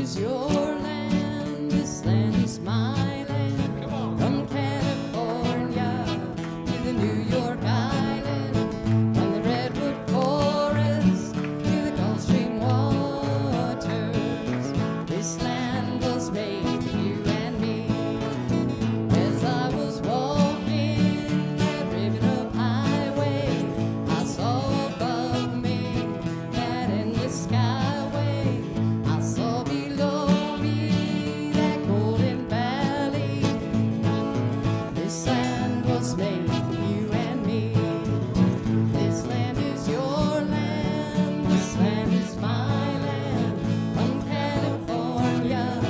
is your land, this land is my land. From California to the New York Island, from the redwood forest to the Gulf Stream waters, this land was made for you and me. As I was walking that ribbon of highway, I saw above me that endless skyway. I saw below me that golden valley. This land was made for you and me. This land is your land, this land is my land. From California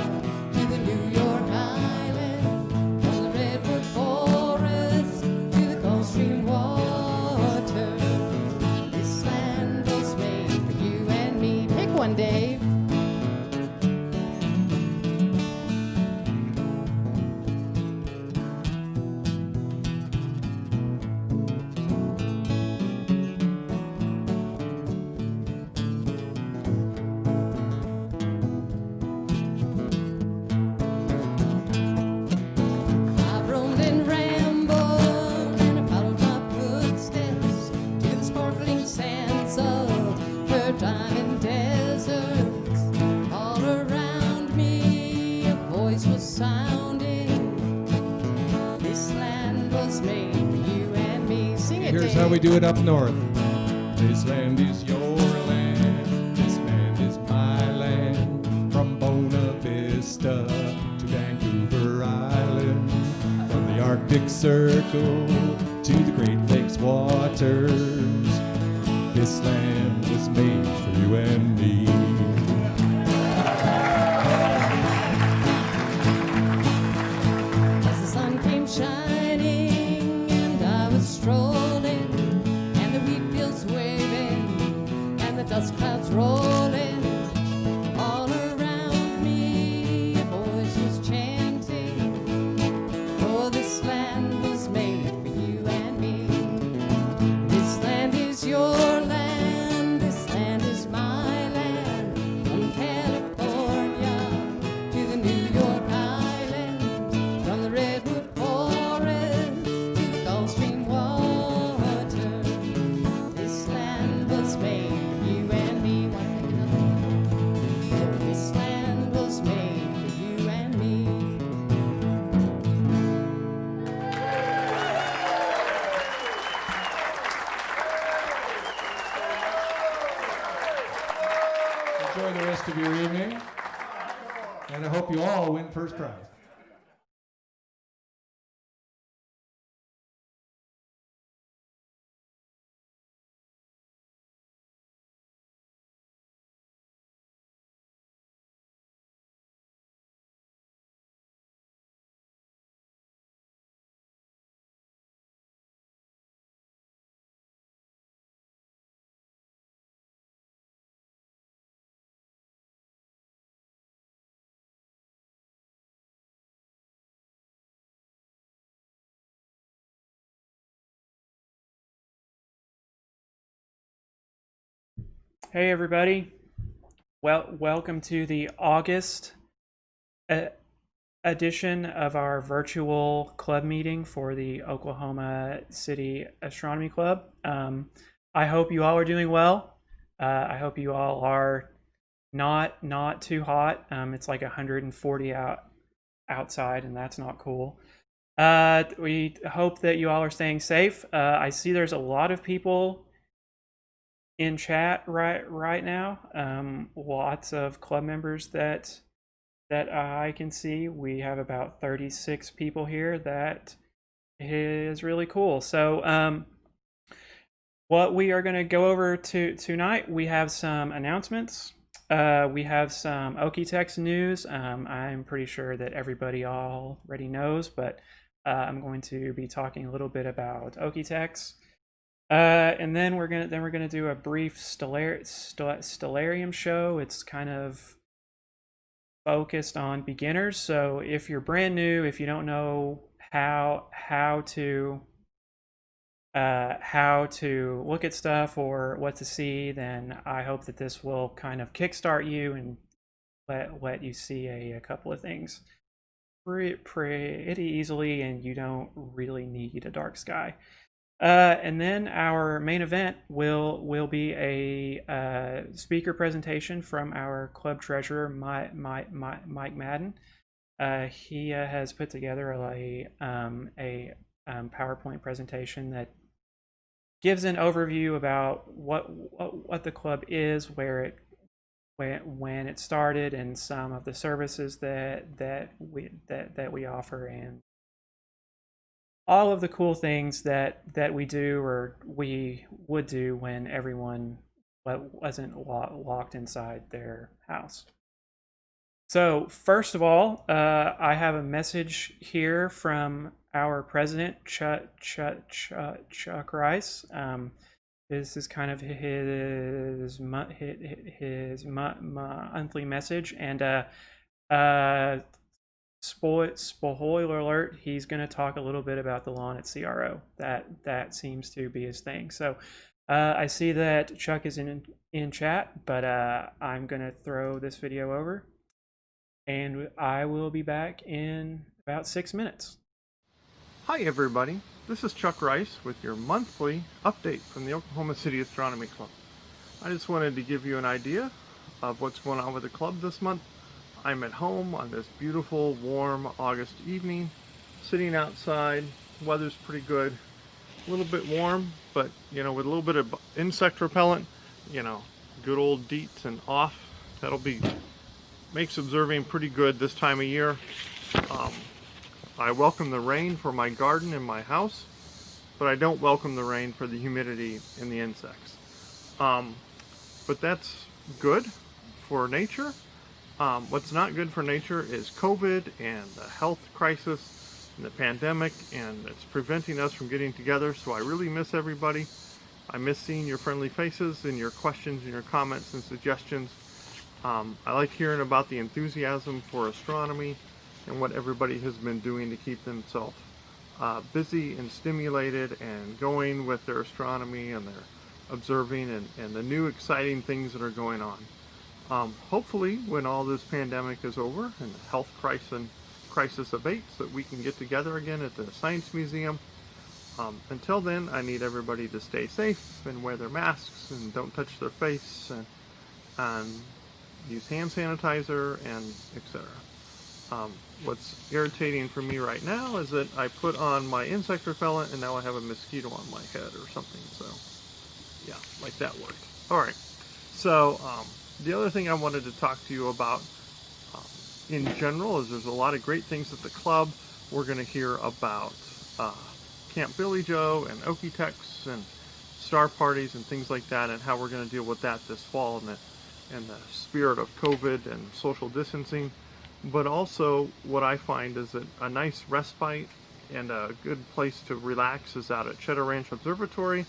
to the New York Island, from the redwood forest to the Gulf Stream water, this land was made for you and me. Pick one, Dave. I've roamed and rambled and I followed my footsteps to the sparkling sands of her diamond deserts. All around me a voice was sounding. This land was made for you and me. Sing it, Here's Dave. how we do it up north. This land is your land. This land is my land. From Bona Vista to Vancouver Island. From the Arctic Circle to the Great Lakes waters. This land was made for you and me. As the sun came shining and I was strolling, and the wheat fields waving and the dust clouds rolling, all around me a voice was chanting, oh, this land was made for you and me. This land is your land, this land is my land. From California to the New York Island, from the redwood forest to the Gulf Stream water, this land was made for you and me. This land was made for you and me. Enjoy the rest of your evening. And I hope you all win first prize. Hey everybody, welcome to the August edition of our virtual club meeting for the Oklahoma City Astronomy Club. I hope you all are doing well. I hope you all are not too hot. It's like 140 outside, and that's not cool. We hope that you all are staying safe. I see there's a lot of people in chat right now. Lots of club members that I can see. We have about 36 people here. That is really cool. So what we are going to go over tonight, we have some announcements. We have some Okie-Tex news. I'm pretty sure that everybody already knows, but I'm going to be talking a little bit about Okie-Tex. And then we're gonna do a brief Stellarium show. It's kind of focused on beginners. So if you're brand new, if you don't know how to look at stuff or what to see, then I hope that this will kind of kickstart you and let you see a couple of things pretty easily, and you don't really need a dark sky. And then our main event will be a speaker presentation from our club treasurer, Mike Madden. He has put together a PowerPoint presentation that gives an overview about what the club is, where it when it started, and some of the services that we offer, and all of the cool things that we do or we would do when everyone wasn't locked inside their house. So first of all, I have a message here from our president, Chuck Rice. This is kind of his monthly message, and spoiler alert, he's going to talk a little bit about the lawn at CRO. That seems to be his thing. So I see that Chuck is in chat, but I'm going to throw this video over, and I will be back in about 6 minutes. Hi everybody, this is Chuck Rice with your monthly update from the Oklahoma City Astronomy Club. I just wanted to give you an idea of what's going on with the club this month. I'm at home on this beautiful, warm August evening, sitting outside. The weather's pretty good, a little bit warm, but with a little bit of insect repellent, good old DEET and off. Makes observing pretty good this time of year. I welcome the rain for my garden and my house, but I don't welcome the rain for the humidity and the insects. But that's good for nature. What's not good for nature is COVID and the health crisis and the pandemic, and it's preventing us from getting together. So I really miss everybody. I miss seeing your friendly faces and your questions and your comments and suggestions. I like hearing about the enthusiasm for astronomy and what everybody has been doing to keep themselves busy and stimulated and going with their astronomy and their observing and the new exciting things that are going on. Hopefully when all this pandemic is over and the health crisis abates, that we can get together again at the Science Museum. Until then, I need everybody to stay safe and wear their masks and don't touch their face and use hand sanitizer and etc. What's irritating for me right now is that I put on my insect repellent and now I have a mosquito on my head or something. So yeah, like that worked. Alright, so the other thing I wanted to talk to you about in general is there's a lot of great things at the club. We're going to hear about Camp Billy Joe and Okie-Tex and star parties and things like that, and how we're going to deal with that this fall in the spirit of COVID and social distancing. But also what I find is that a nice respite and a good place to relax is out at Cheddar Ranch Observatory.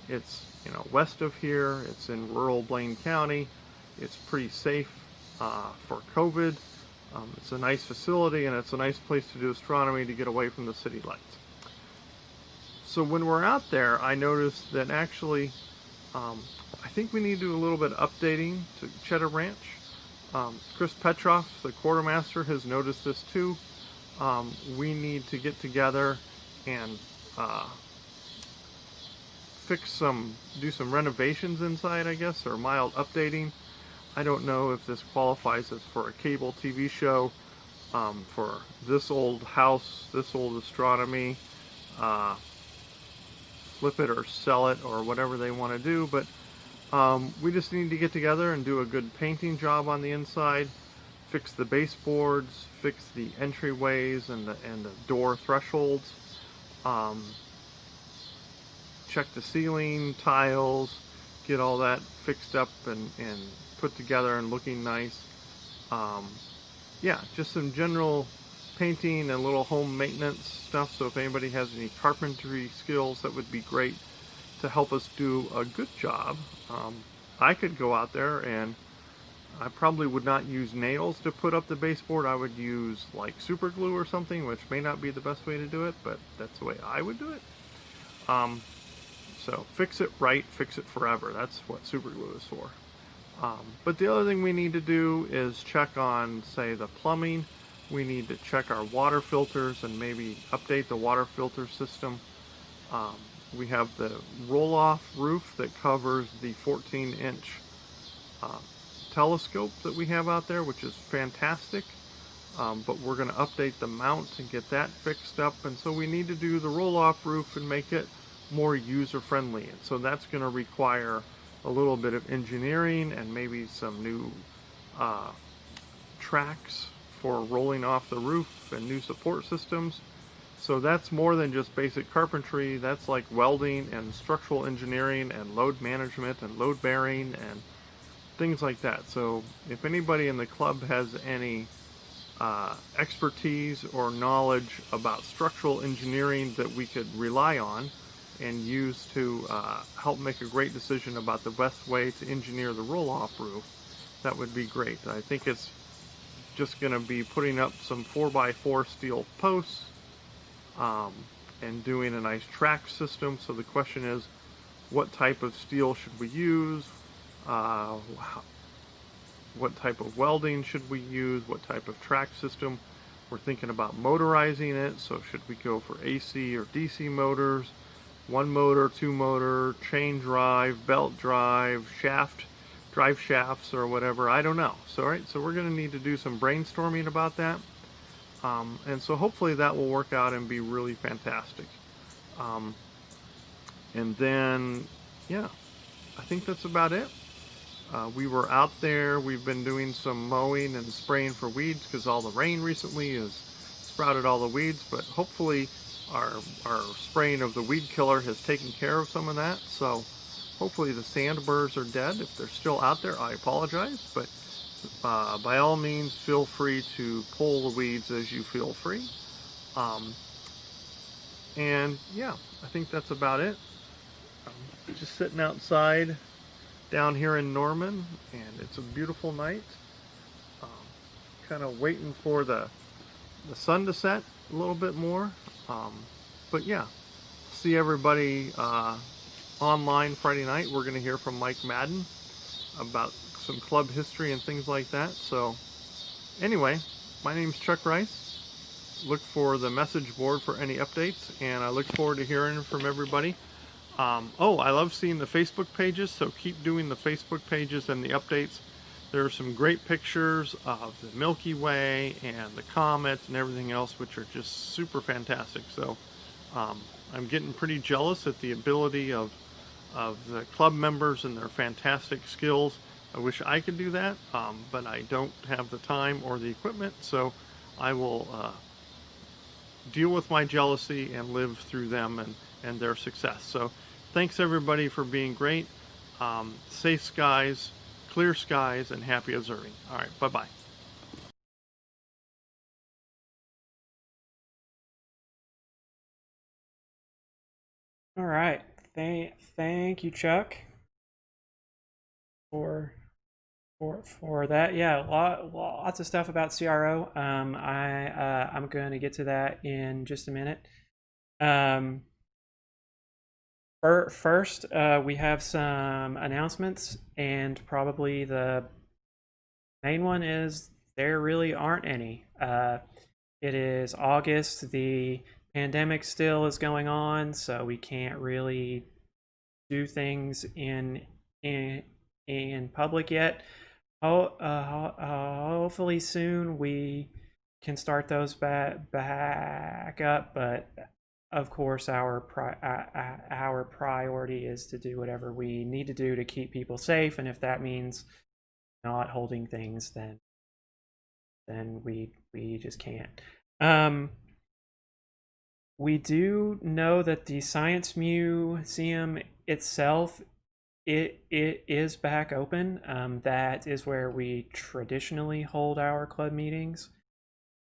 It's west of here. It's in rural Blaine County. It's pretty safe for COVID. It's a nice facility, and it's a nice place to do astronomy to get away from the city lights. So when we're out there, I noticed that actually I think we need to do a little bit of updating to Cheddar Ranch. Chris Petroff, the quartermaster, has noticed this too. We need to get together and do some renovations inside, I guess, or mild updating. I don't know if this qualifies as for a cable TV show, for this old house, this old astronomy, flip it or sell it or whatever they want to do, but we just need to get together and do a good painting job on the inside, fix the baseboards, fix the entryways and the door thresholds, check the ceiling tiles, get all that fixed up and put together and looking nice. Yeah, just some general painting and little home maintenance stuff. So if anybody has any carpentry skills, that would be great to help us do a good job. I could go out there and I probably would not use nails to put up the baseboard. I would use like super glue or something, which may not be the best way to do it, but that's the way I would do it. So fix it right, fix it forever. That's what super glue is for. But the other thing we need to do is check on, say, the plumbing. We need to check our water filters and maybe update the water filter system. We have the roll-off roof that covers the 14-inch telescope that we have out there, which is fantastic. But we're going to update the mount and get that fixed up. And so we need to do the roll-off roof and make it more user-friendly. And so that's going to require a little bit of engineering and maybe some new tracks for rolling off the roof and new support systems. So that's more than just basic carpentry. That's like welding and structural engineering and load management and load bearing and things like that. So if anybody in the club has any expertise or knowledge about structural engineering that we could rely on and use to help make a great decision about the best way to engineer the roll-off roof, that would be great. I think it's just going to be putting up some 4x4 steel posts and doing a nice track system. So the question is, what type of steel should we use? What type of welding should we use? What type of track system? We're thinking about motorizing it. So should we go for AC or DC motors? One motor, two motor, chain drive, belt drive, drive shafts or whatever. I don't know. So, all right, so we're going to need to do some brainstorming about that. And so hopefully that will work out and be really fantastic. And then, yeah, I think that's about it. We were out there, we've been doing some mowing and spraying for weeds because all the rain recently has sprouted all the weeds, but hopefully our spraying of the weed killer has taken care of some of that. So hopefully the sandburrs are dead. If they're still out there, I apologize, but by all means feel free to pull the weeds as you feel free. And yeah, I think that's about it. Just sitting outside down here in Norman, and it's a beautiful night. Kind of waiting for the sun to set a little bit more. But yeah, see everybody online Friday night. We're going to hear from Mike Madden about some club history and things like that. So anyway, my name's Chuck Rice. Look for the message board for any updates, and I look forward to hearing from everybody. Oh, I love seeing the Facebook pages, so keep doing the Facebook pages and the updates. There are some great pictures of the Milky Way and the comets and everything else, which are just super fantastic. So I'm getting pretty jealous at the ability of the club members and their fantastic skills. I wish I could do that, but I don't have the time or the equipment, so I will deal with my jealousy and live through them and their success. So thanks everybody for being great. Safe skies, clear skies, and happy observing. All right, bye-bye. All right. Thank you, Chuck, for that. Yeah, lots of stuff about CRO. I'm going to get to that in just a minute. First, we have some announcements, and probably the main one is there really aren't any. It is August. The pandemic still is going on, so we can't really do things in public yet. Hopefully soon we can start those back up, but of course our priority is to do whatever we need to do to keep people safe, and if that means not holding things, then we just can't. We do know that the Science Museum itself, it is back open. That is where we traditionally hold our club meetings.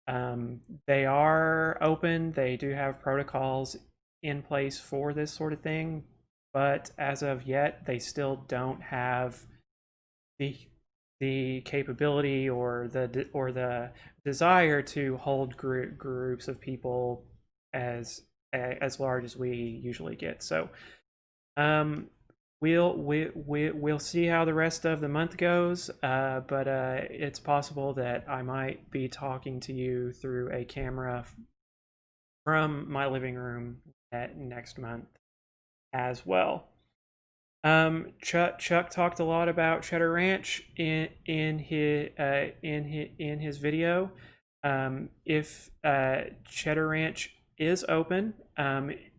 They are open. They do have protocols in place for this sort of thing, but as of yet, they still don't have the capability or the desire to hold groups of people as large as we usually get. So we'll see how the rest of the month goes, but it's possible that I might be talking to you through a camera from my living room next month as well. Chuck talked a lot about Cheddar Ranch in his video. If Cheddar Ranch is open,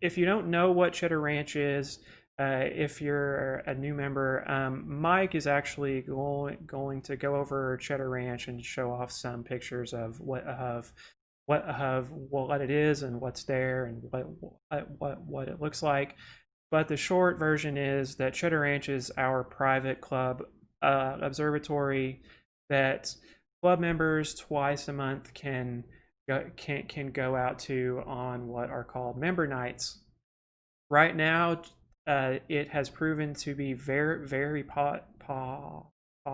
if you don't know what Cheddar Ranch is, if you're a new member, Mike is actually going to go over Cheddar Ranch and show off some pictures of what it is and what's there and what it looks like. But the short version is that Cheddar Ranch is our private club observatory that club members twice a month can go out to on what are called member nights. Right now, it has proven to be very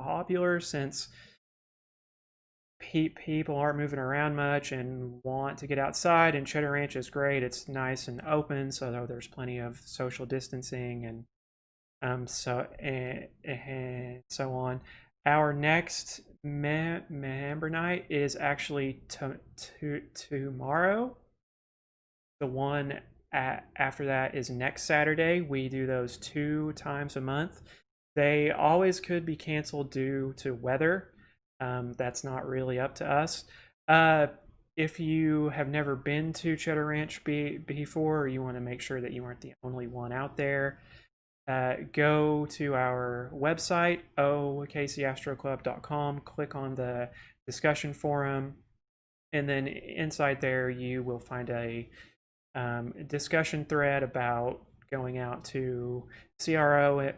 popular since people aren't moving around much and want to get outside, and Cheddar Ranch is great. It's nice and open, so there's plenty of social distancing and so on. Our next member night is actually tomorrow. The one after that is next Saturday. We do those 2 times a month. They always could be canceled due to weather. That's not really up to us. If you have never been to Cheddar Ranch before, or you want to make sure that you aren't the only one out there, go to our website, okcastroclub.com, click on the discussion forum, and then inside there you will find a discussion thread about going out to CRO, and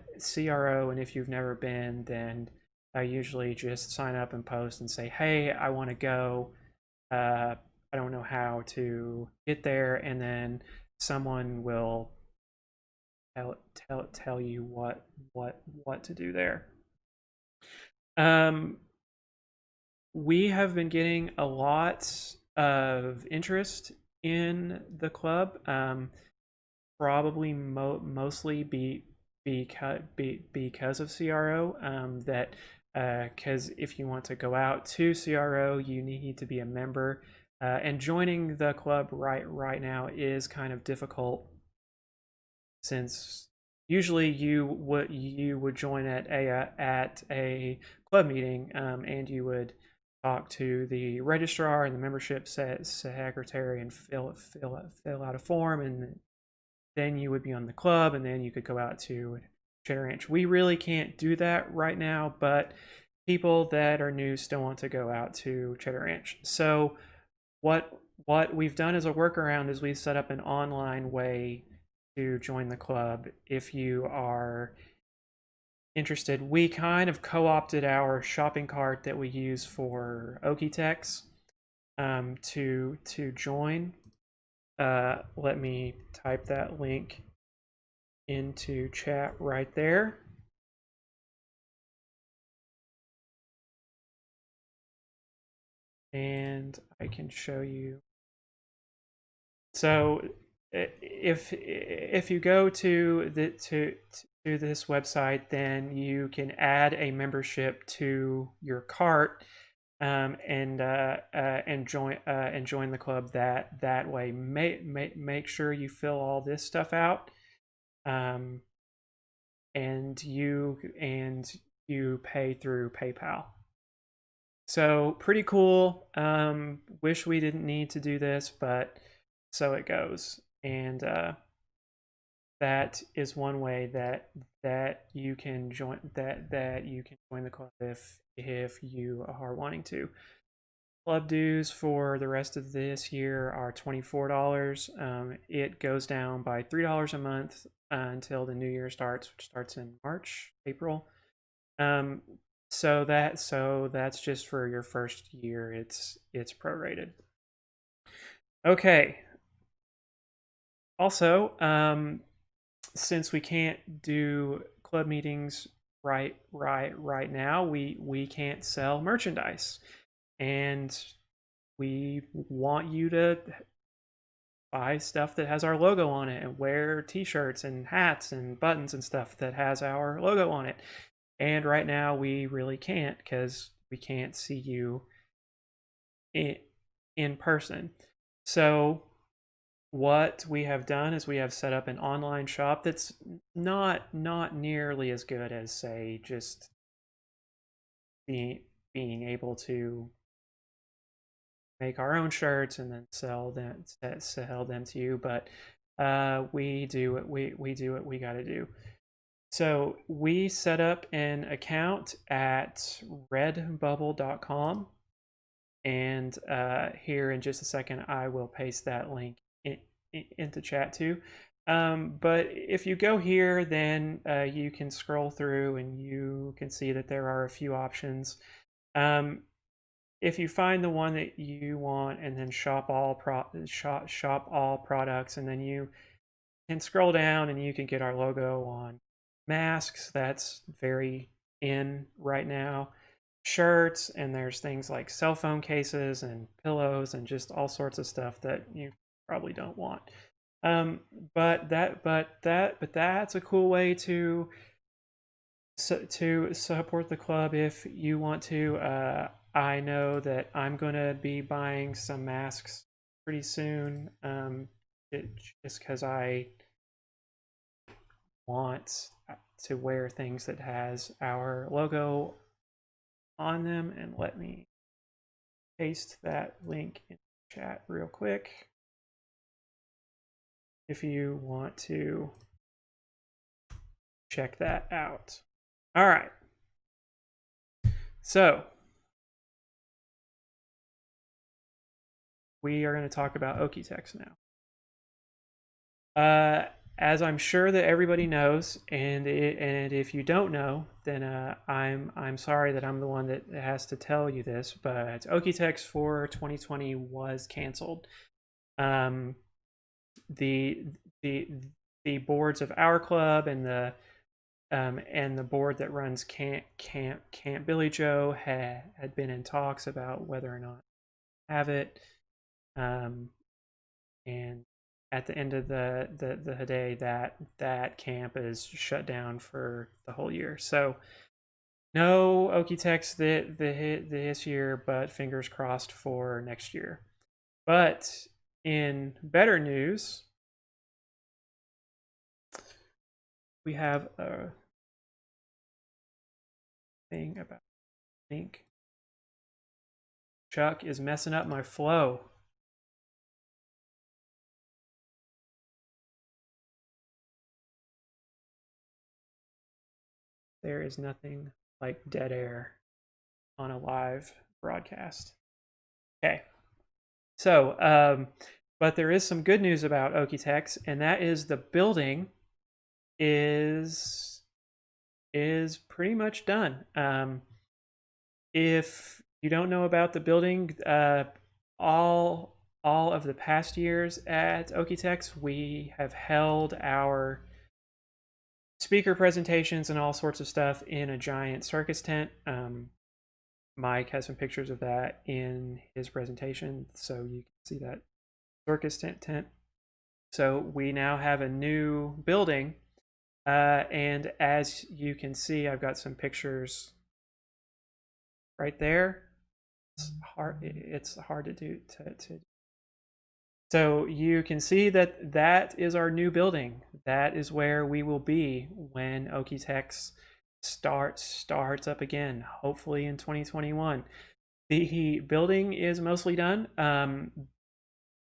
if you've never been, then I usually just sign up and post and say, hey, I want to go. I don't know how to get there, and then someone will tell you what to do there. We have been getting a lot of interest in the club, probably mostly because of CRO. Because if you want to go out to CRO, you need to be a member, and joining the club right now is kind of difficult, since usually you would join at a club meeting, and you would talk to the registrar and the membership secretary and fill out a form, and then you would be on the club, and then you could go out to Cheddar Ranch. We really can't do that right now, but people that are new still want to go out to Cheddar Ranch. So what we've done as a workaround is we've set up an online way to join the club if you are interested. We kind of co-opted our shopping cart that we use for Okie-Tex to join. Let me type that link into chat right there. And I can show you. So if you go to this website, then you can add a membership to your cart, and join the club that way. Make sure you fill all this stuff out, and you pay through PayPal. So pretty cool. Wish we didn't need to do this, but so it goes. And that is one way that you can join the club if you are wanting to. Club dues for the rest of this year are $24. It goes down by $3 a month until the new year starts, which starts in April. So that's just for your first year. It's prorated. Okay. Also, since we can't do club meetings right now, we can't sell merchandise, and we want you to buy stuff that has our logo on it and wear t-shirts and hats and buttons and stuff that has our logo on it. And right now we really can't, because we can't see you in person. So what we have done is we have set up an online shop that's not nearly as good as, say, just being able to make our own shirts and then sell them to you, but we do what we got to do. So we set up an account at redbubble.com, and here in just a second I will paste that link into chat too. But if you go here, then you can scroll through and you can see that there are a few options. If you find the one that you want and then shop all products, and then you can scroll down and you can get our logo on masks. That's very in right now. Shirts, and there's things like cell phone cases and pillows and just all sorts of stuff that you probably don't want. But that's a cool way to support the club if you want to. I know that I'm gonna be buying some masks pretty soon, just because I want to wear things that has our logo on them. And let me paste that link in the chat real quick if you want to check that out. All right, so we are going to talk about Okie-Tex now. As I'm sure that everybody knows, and if you don't know, then I'm sorry that I'm the one that has to tell you this, but Okie-Tex for 2020 was canceled. The boards of our club and the board that runs Camp Billy Joe had been in talks about whether or not to have it. And at the end of the day, that camp is shut down for the whole year. So no Okie-Tex this year, but fingers crossed for next year. But in better news, we have a thing about, I think Chuck is messing up my flow. There is nothing like dead air on a live broadcast. Okay. So, but there is some good news about Okie-Tex, and that is the building is pretty much done. If you don't know about the building, all of the past years at Okie-Tex, we have held our speaker presentations and all sorts of stuff in a giant circus tent. Mike has some pictures of that in his presentation, so you can see that circus tent. So we now have a new building, and as you can see, I've got some pictures right there. It's hard to do. So you can see that is our new building. That is where we will be when Okie-Tex starts up again, hopefully in 2021. The building is mostly done.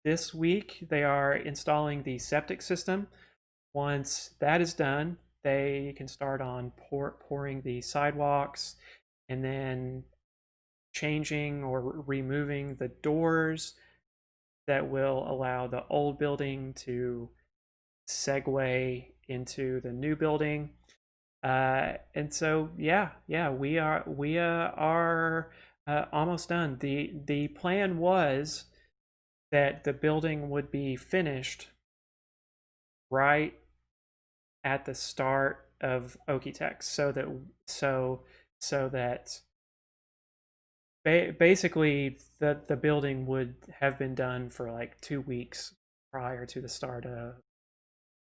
This week they are installing the septic system. Once that is done, they can start on pouring the sidewalks, and then changing or removing the doors that will allow the old building to segue into the new building. And so yeah, we are almost done. The plan was that the building would be finished right at the start of Okie-Tex, so that basically the building would have been done for like 2 weeks prior to the start of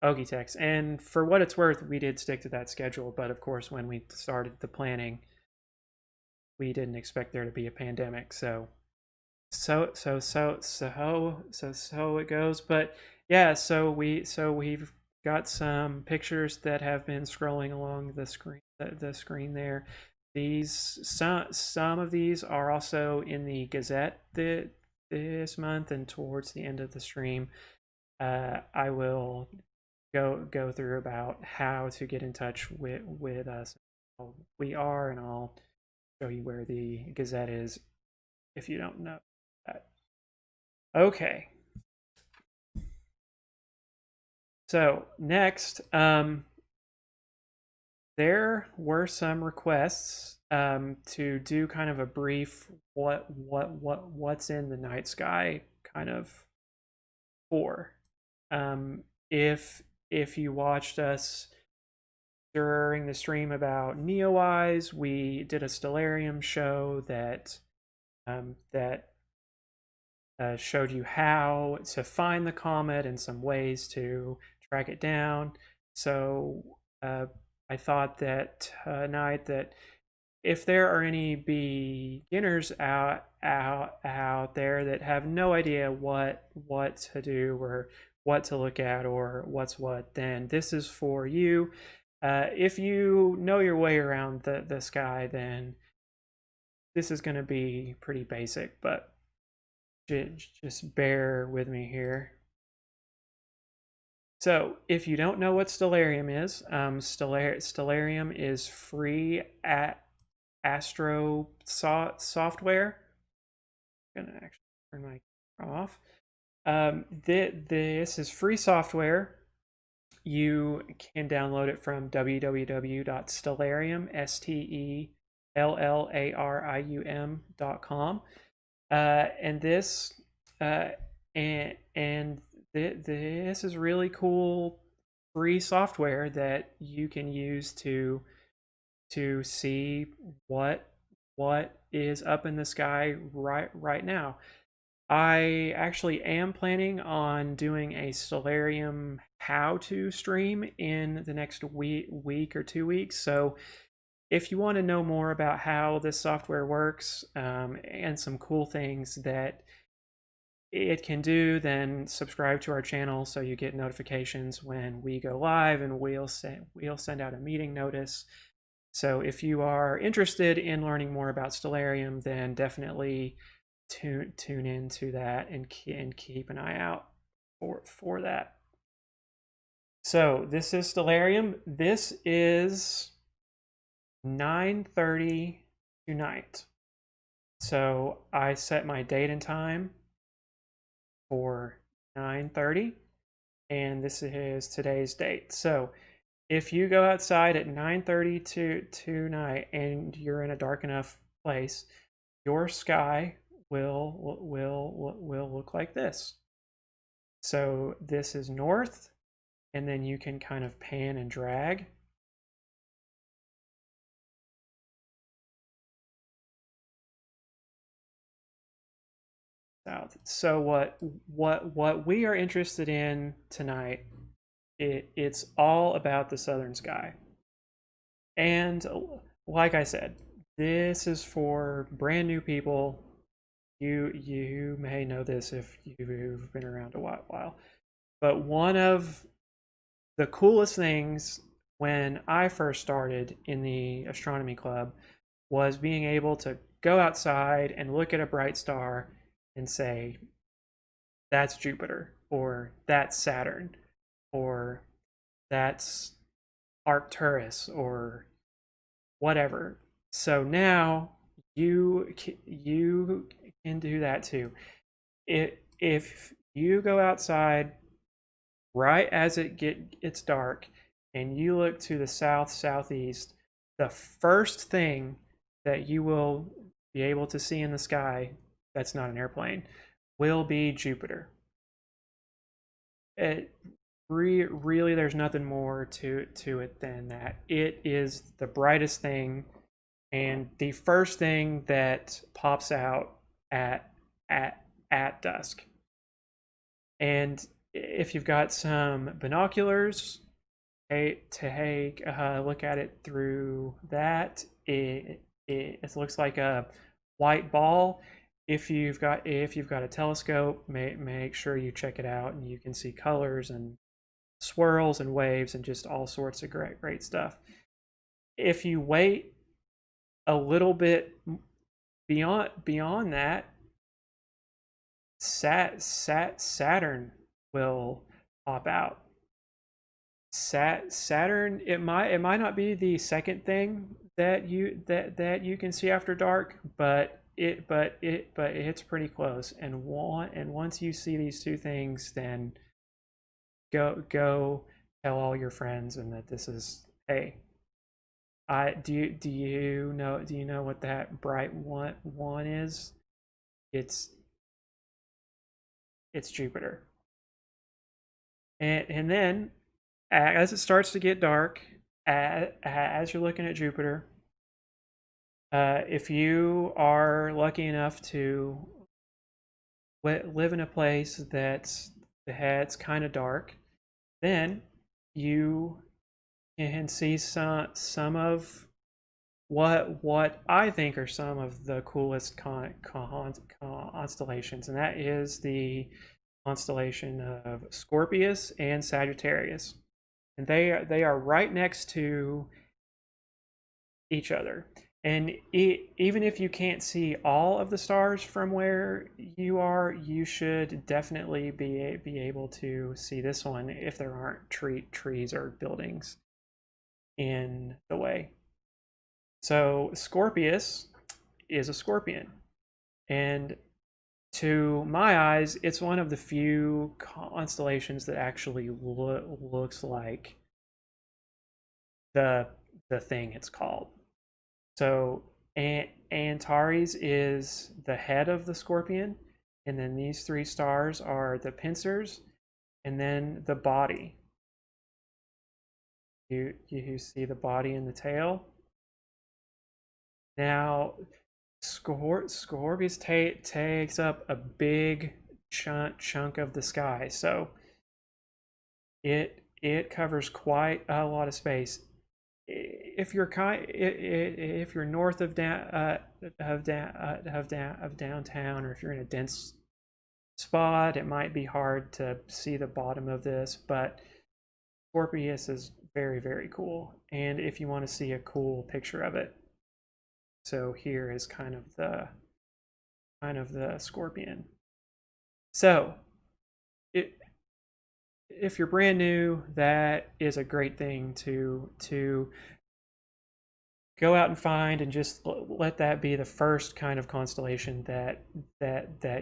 Okie-Tex. And for what it's worth, we did stick to that schedule. But of course, when we started the planning, we didn't expect there to be a pandemic. So it goes. But yeah, so we've got some pictures that have been scrolling along the screen there. Some of these are also in the Gazette this month, and towards the end of the stream, I will go through about how to get in touch with us. We are, and I'll show you where the Gazette is if you don't know that. Okay. So next, there were some requests to do kind of a brief what's in the night sky kind of for. If you watched us during the stream about Neowise, we did a Stellarium show that showed you how to find the comet and some ways to track it down. So I thought that tonight that if there are any beginners out there that have no idea what to do or what to look at or what's what, then this is for you. If you know your way around the sky, then this is going to be pretty basic, but just bear with me here. So if you don't know what Stellarium is, Stellarium is free Astro software. I'm gonna actually turn my camera off. This is free software. You can download it from www.stellarium.com. And this this is really cool free software that you can use to see what is up in the sky right now. I actually am planning on doing a Stellarium how-to stream in the next week or 2 weeks. So if you want to know more about how this software works and some cool things that it can do, then subscribe to our channel so you get notifications when we go live, and we'll send out a meeting notice. So if you are interested in learning more about Stellarium, then definitely tune into that and keep an eye out for that. So this is Stellarium. This is 9:30 tonight. So I set my date and time for 9:30, and this is today's date. So if you go outside at 9:30 tonight and you're in a dark enough place, your sky will look like this. So this is north, and then you can kind of pan and drag. South. So what we are interested in tonight, it's all about the southern sky. And like I said, this is for brand new people. You may know this if you've been around a while. But one of the coolest things when I first started in the astronomy club was being able to go outside and look at a bright star and say, that's Jupiter, or that's Saturn, or that's Arcturus, or whatever. So now you can do that too. If you go outside right as it's dark and you look to the southeast, the first thing that you will be able to see in the sky that's not an airplane will be Jupiter. Really, there's nothing more to it than that. It is the brightest thing and the first thing that pops out at dusk. And if you've got some binoculars, take a look at it through that. It looks like a white ball. If you've got a telescope, make sure you check it out, and you can see colors and swirls and waves and just all sorts of great stuff. If you wait a little bit beyond that, Saturn will pop out. Saturn, it might not be the second thing that you can see after dark, but it's pretty close. And once you see these two things, then go tell all your friends, and that this is, hey, do you know what that bright one is? It's Jupiter. And then as it starts to get dark, as you're looking at Jupiter, if you are lucky enough to live in a place that's kind of dark, then you can see some of what I think are some of the coolest constellations, and that is the constellation of Scorpius and Sagittarius. And they are right next to each other. And even if you can't see all of the stars from where you are, you should definitely be able to see this one if there aren't trees or buildings in the way. So Scorpius is a scorpion, and to my eyes, it's one of the few constellations that actually looks like the thing it's called. So Antares is the head of the scorpion, and then these three stars are the pincers, and then the body. You see the body and the tail. Now, Scorpius takes up a big chunk of the sky, so it covers quite a lot of space. If you're north of downtown, or if you're in a dense spot, it might be hard to see the bottom of this, but Scorpius is very cool. And if you want to see a cool picture of it, so here is kind of the scorpion. So if you're brand new, that is a great thing to go out and find, and just let that be the first kind of constellation that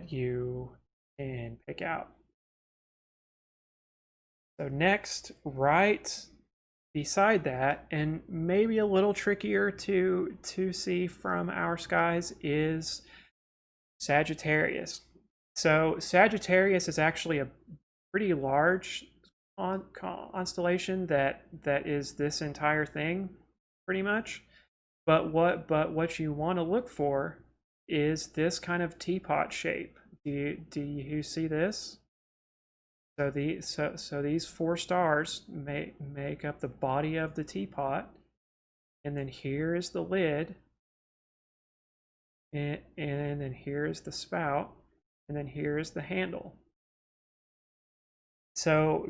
you can pick out. So next, right beside that, and maybe a little trickier to see from our skies, is Sagittarius. So Sagittarius is actually a pretty large constellation that is this entire thing, pretty much. But what you want to look for is this kind of teapot shape. Do you see this? So these four stars make up the body of the teapot, and then here is the lid, and then here is the spout, and then here is the handle. So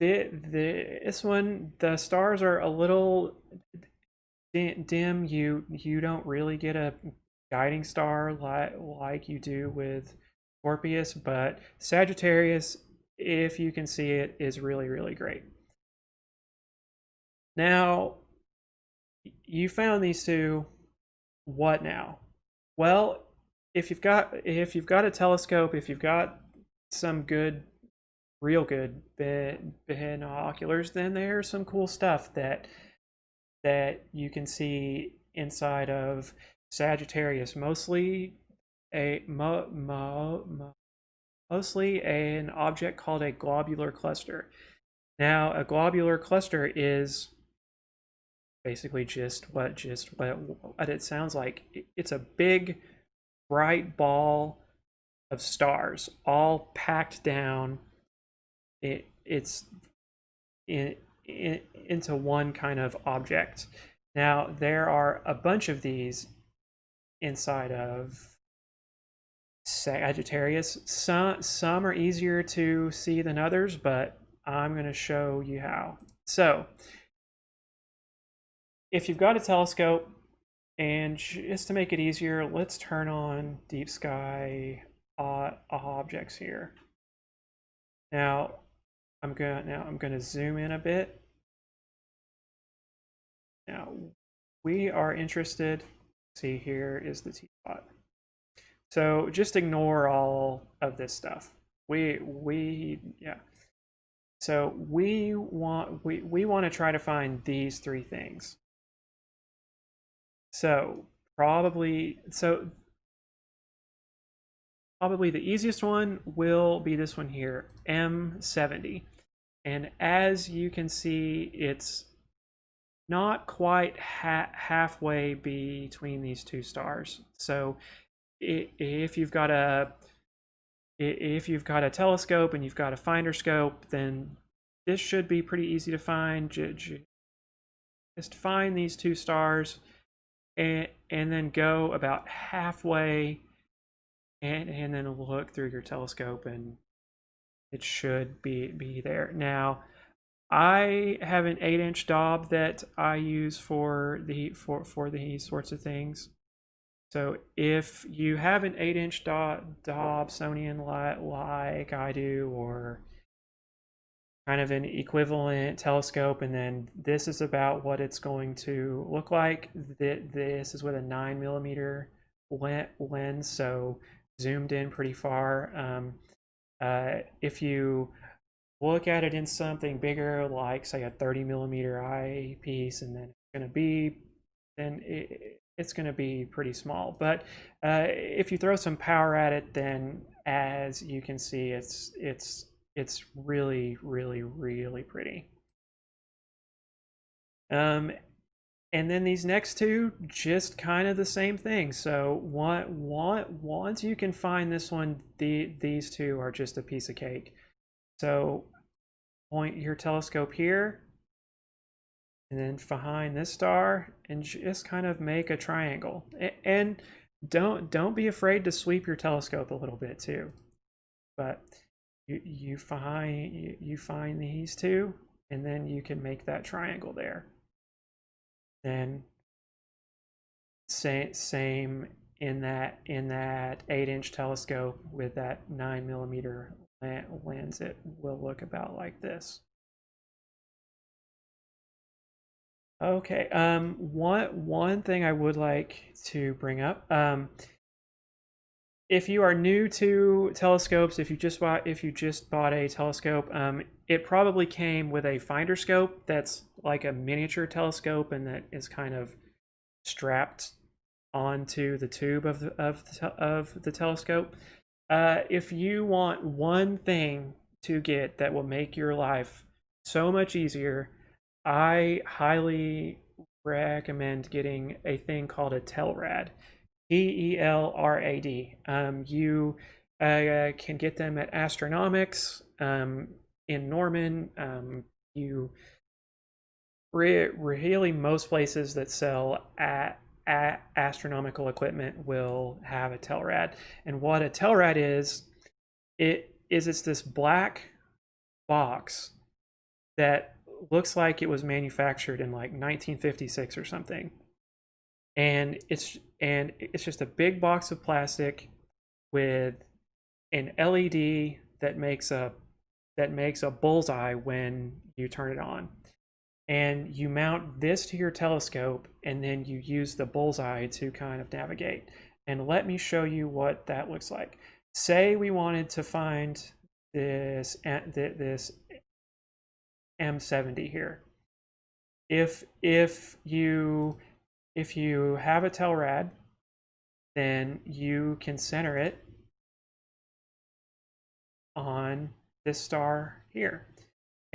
this one, the stars are a little dim. You don't really get a guiding star like you do with Scorpius, but Sagittarius, if you can see it, is really great. Now, you found these two. What now? Well, if you've got a telescope, if you've got some real good binoculars, then there's some cool stuff that you can see inside of Sagittarius. Mostly an object called a globular cluster. Now, a globular cluster is basically just what it sounds like. It's a big bright ball stars, all packed down. It's into one kind of object. Now, there are a bunch of these inside of Sagittarius. Some are easier to see than others, but I'm going to show you how. So, if you've got a telescope, and just to make it easier, let's turn on deep sky objects here. Now, I'm going to zoom in a bit. Now, we are interested. See, here is the T-spot. So just ignore all of this stuff. Yeah. So we want to try to find these three things. So probably the easiest one will be this one here, M70. And as you can see, it's not quite halfway between these two stars. So if you've got a telescope and you've got a finder scope, then this should be pretty easy to find. Just find these two stars and then go about halfway and then look through your telescope, and it should be there. Now, I have an 8-inch Daub that I use for these sorts of things. So if you have an 8-inch Dobsonian like I do, or kind of an equivalent telescope, and then this is about what it's going to look like. This is with a 9mm lens, so zoomed in pretty far. If you look at it in something bigger, like say a 30mm eyepiece, and then it's going to be pretty small. But if you throw some power at it, then as you can see, it's really, really, really pretty. And then these next two, just kind of the same thing. So once you can find this one, these two are just a piece of cake. So point your telescope here, and then behind this star, and just kind of make a triangle. And don't be afraid to sweep your telescope a little bit too. But you find these two, and then you can make that triangle there. Then same in that 8-inch telescope with that 9mm lens, it will look about like this. Okay, one thing I would like to bring up, if you are new to telescopes, if you just bought a telescope, it probably came with a finder scope that's like a miniature telescope, and that is kind of strapped onto the tube of the telescope. If you want one thing to get that will make your life so much easier, I highly recommend getting a thing called a Telrad. TELRAD. You can get them at Astronomics in Norman. You really, most places that sell astronomical equipment will have a Telrad. And what a Telrad is, it's this black box that looks like it was manufactured in like 1956 or something. And it's just a big box of plastic with an LED that makes a bullseye when you turn it on. And you mount this to your telescope, and then you use the bullseye to kind of navigate. And let me show you what that looks like. Say we wanted to find this M70 here. If you have a Telrad, then you can center it on this star here.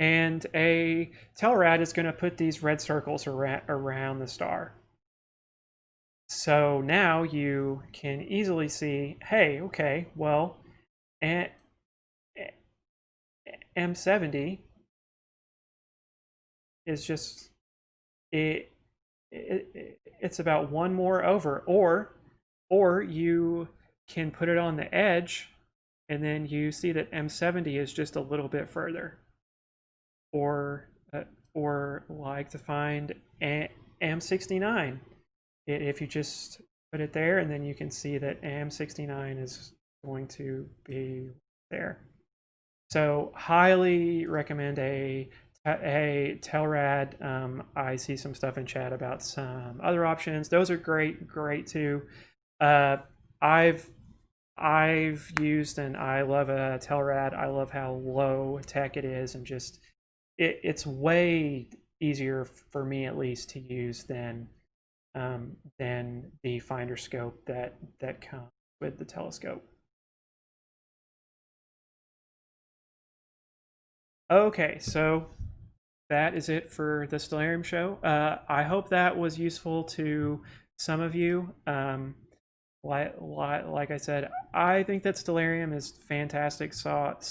And a Telrad is going to put these red circles around the star. So now you can easily see, hey, okay, well, and M70 is just it's about one more over, or you can put it on the edge and then you see that M70 is just a little bit further, or like to find M69 if you just put it there, and then you can see that M69 is going to be there. So highly recommend a Telrad. I see some stuff in chat about some other options. Those are great too. I've used and I love a Telrad. I love how low tech it is, and just it's way easier for me at least to use than the finder scope that comes with the telescope. Okay, so that is it for the Stellarium show. I hope that was useful to some of you. Like I said, I think that Stellarium is fantastic software.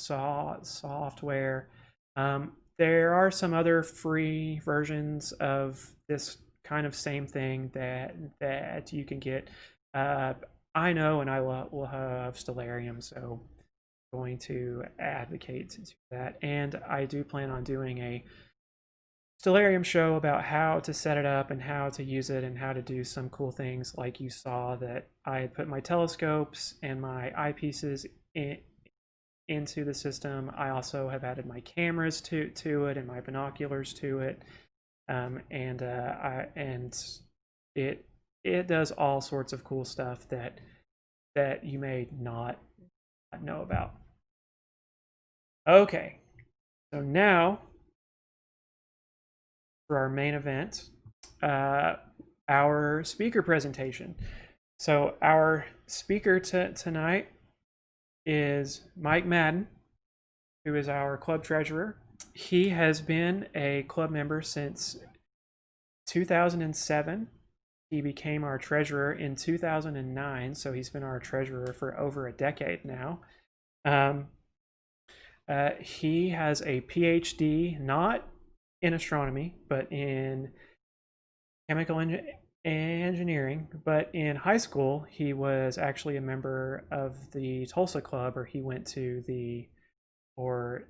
There are some other free versions of this kind of same thing that you can get. I know, and I love Stellarium, so going to advocate to that, and I do plan on doing a Stellarium show about how to set it up and how to use it and how to do some cool things, like you saw that I had put my telescopes and my eyepieces into the system. I also have added my cameras to it and my binoculars to it, and it does all sorts of cool stuff that you may not know about. Okay, so now for our main event, our speaker presentation. So our speaker tonight is Mike Madden, who is our club treasurer. He has been a club member since 2007. He became our treasurer in 2009, so he's been our treasurer for over a decade now. He has a PhD, not in astronomy, but in chemical engineering. But in high school, he was actually a member of the Tulsa Club, or he went to the, or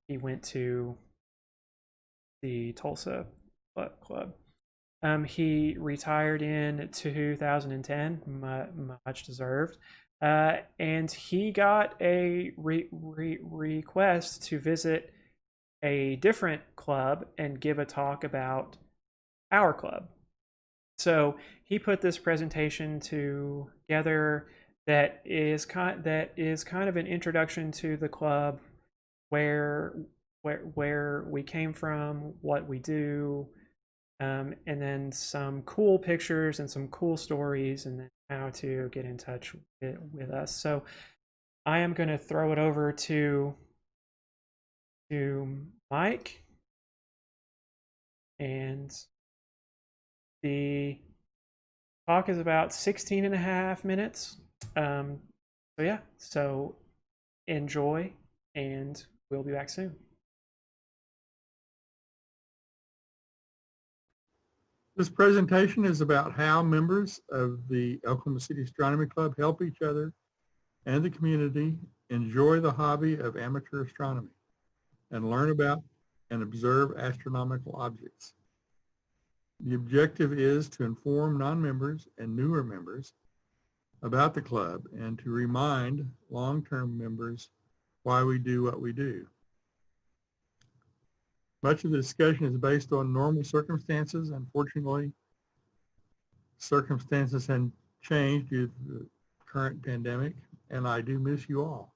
he went to the Tulsa Club. He retired in 2010, much deserved. And he got a request to visit a different club and give a talk about our club. So he put this presentation together that is kind of an introduction to the club, where we came from, what we do, and then some cool pictures and some cool stories, and then how to get in touch with us. So I am going to throw it over to Mike, and the talk is about 16.5 minutes. So yeah, so enjoy, and we'll be back soon. This presentation is about how members of the Oklahoma City Astronomy Club help each other and the community enjoy the hobby of amateur astronomy and learn about and observe astronomical objects. The objective is to inform non-members and newer members about the club and to remind long-term members why we do what we do. Much of the discussion is based on normal circumstances. Unfortunately, circumstances have changed due to the current pandemic, and I do miss you all.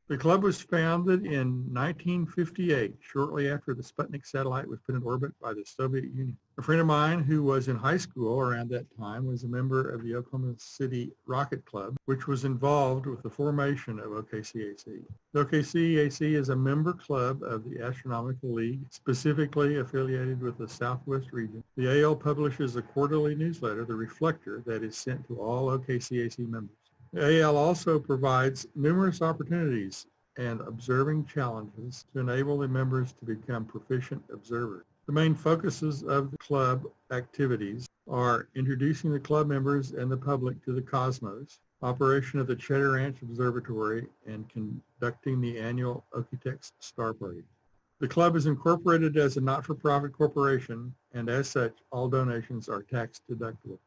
The club was founded in 1958, shortly after the Sputnik satellite was put in orbit by the Soviet Union. A friend of mine who was in high school around that time was a member of the Oklahoma City Rocket Club, which was involved with the formation of OKCAC. The OKCAC is a member club of the Astronomical League, specifically affiliated with the Southwest region. The AL publishes a quarterly newsletter, The Reflector, that is sent to all OKCAC members. AL also provides numerous opportunities and observing challenges to enable the members to become proficient observers. The main focuses of the club activities are introducing the club members and the public to the cosmos, operation of the Cheddar Ranch Observatory, and conducting the annual Okie-Tex Star Party. The club is incorporated as a not-for-profit corporation, and as such, all donations are tax deductible.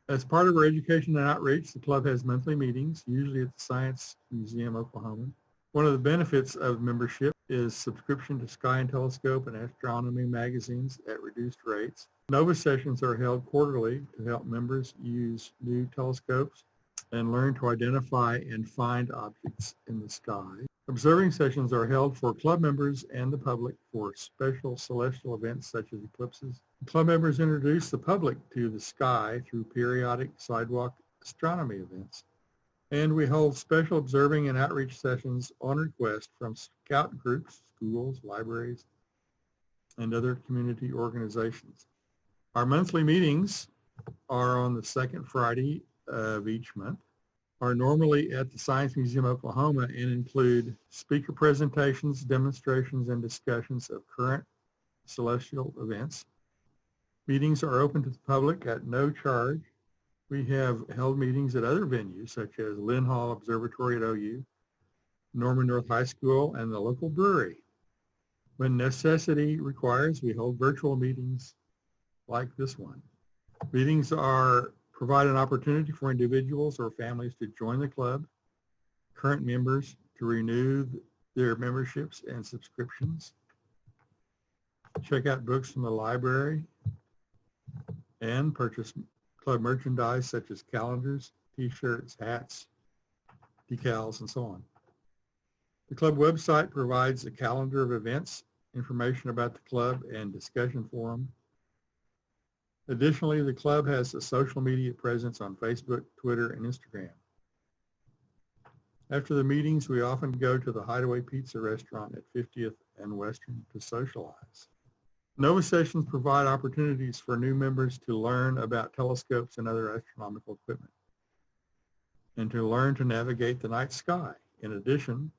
As part of our education and outreach, the club has monthly meetings, usually at the Science Museum, Oklahoma. One of the benefits of membership is subscription to Sky and Telescope and Astronomy magazines at reduced rates. NOVA sessions are held quarterly to help members use new telescopes and learn to identify and find objects in the sky. Observing sessions are held for club members and the public for special celestial events such as eclipses. Club members introduce the public to the sky through periodic sidewalk astronomy events. And we hold special observing and outreach sessions on request from scout groups, schools, libraries, and other community organizations. Our monthly meetings are on the second Friday of each month, are normally at the Science Museum, Oklahoma, and include speaker presentations, demonstrations, and discussions of current celestial events. Meetings are open to the public at no charge. We have held meetings at other venues such as Lynn Hall Observatory at OU, Norman North High School, and the local brewery. When necessity requires, we hold virtual meetings like this one. Meetings provide an opportunity for individuals or families to join the club, current members to renew their memberships and subscriptions, check out books from the library, and purchase club merchandise such as calendars, t-shirts, hats, decals, and so on. The club website provides a calendar of events, information about the club, and discussion forum. Additionally, the club has a social media presence on Facebook, Twitter, and Instagram. After the meetings, we often go to the Hideaway Pizza restaurant at 50th and Western to socialize. NOVA sessions provide opportunities for new members to learn about telescopes and other astronomical equipment, and to learn to navigate the night sky. In addition,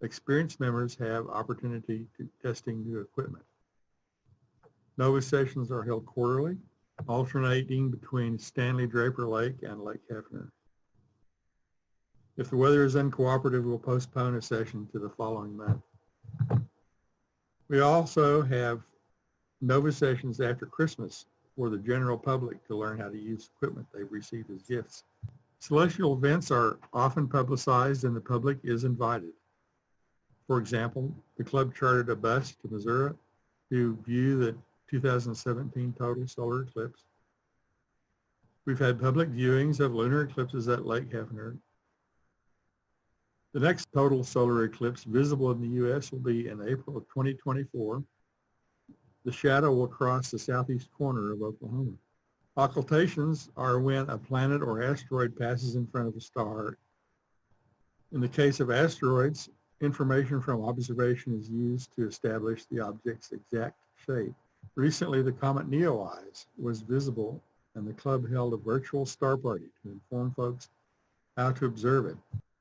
experienced members have opportunity to testing new equipment. NOVA sessions are held quarterly, alternating between Stanley Draper Lake and Lake Hefner. If the weather is uncooperative, we'll postpone a session to the following month. We also have NOVA sessions after Christmas for the general public to learn how to use equipment they've received as gifts. Celestial events are often publicized and the public is invited. For example, the club chartered a bus to Missouri to view the 2017 total solar eclipse. We've had public viewings of lunar eclipses at Lake Hefner. The next total solar eclipse visible in the U.S. will be in April of 2024. The shadow will cross the southeast corner of Oklahoma. Occultations are when a planet or asteroid passes in front of a star. In the case of asteroids, information from observation is used to establish the object's exact shape. Recently, the comet Neowise was visible, and the club held a virtual star party to inform folks how to observe it.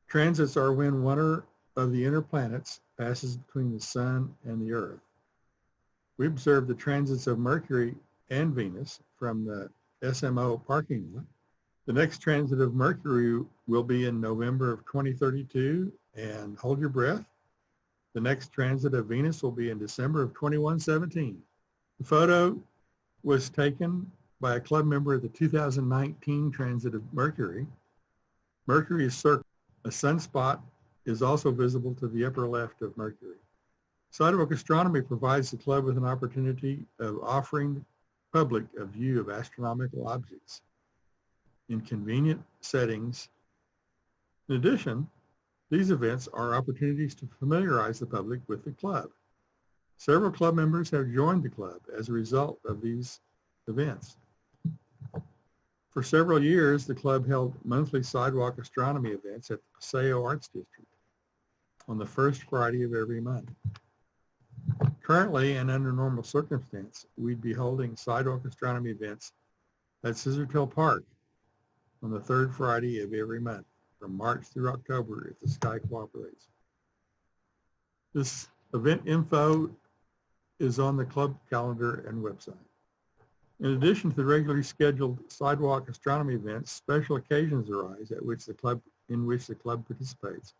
Transits are when one of the inner planets passes between the sun and the Earth. We observed the transits of Mercury and Venus from the SMO parking lot. The next transit of Mercury will be in November of 2032, and hold your breath. The next transit of Venus will be in December of 2117. The photo was taken by a club member of the 2019 transit of Mercury. Mercury is circled. A sunspot is also visible to the upper left of Mercury. Sidewalk Astronomy provides the club with an opportunity of offering the public a view of astronomical objects in convenient settings. In addition, these events are opportunities to familiarize the public with the club. Several club members have joined the club as a result of these events. For several years, the club held monthly sidewalk astronomy events at the Paseo Arts District on the first Friday of every month. Currently, and under normal circumstance, we'd be holding sidewalk astronomy events at Scissortail Park on the third Friday of every month from March through October if the sky cooperates. This event info is on the club calendar and website. In addition to the regularly scheduled sidewalk astronomy events, special occasions arise in which the club participates.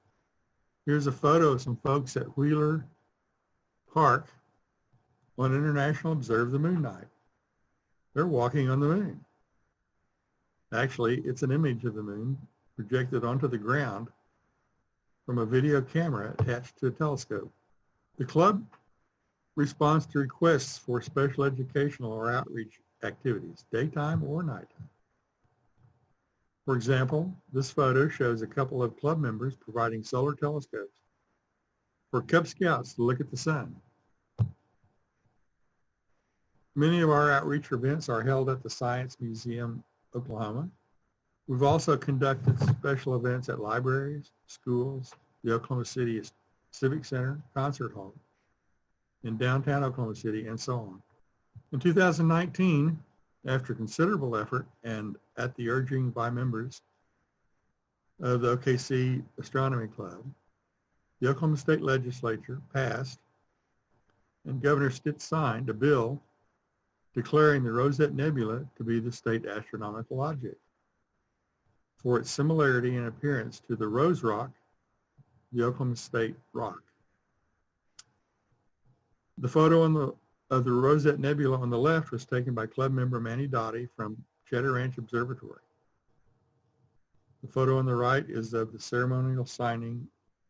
Here's a photo of some folks at Wheeler Park on International Observe the Moon Night. They're walking on the moon. Actually, it's an image of the moon projected onto the ground from a video camera attached to a telescope. The club responds to requests for special educational or outreach activities, daytime or nighttime. For example, this photo shows a couple of club members providing solar telescopes for Cub Scouts to look at the sun. Many of our outreach events are held at the Science Museum, Oklahoma. We've also conducted special events at libraries, schools, the Oklahoma City Civic Center, Concert Hall, in downtown Oklahoma City, and so on. In 2019, after considerable effort and at the urging by members of the OKC Astronomy Club, the Oklahoma State Legislature passed and Governor Stitt signed a bill declaring the Rosette Nebula to be the state astronomical object for its similarity in appearance to the Rose Rock, the Oklahoma State rock. The photo of the Rosette Nebula on the left was taken by club member Manny Dottie from Cheddar Ranch Observatory. The photo on the right is of the ceremonial signing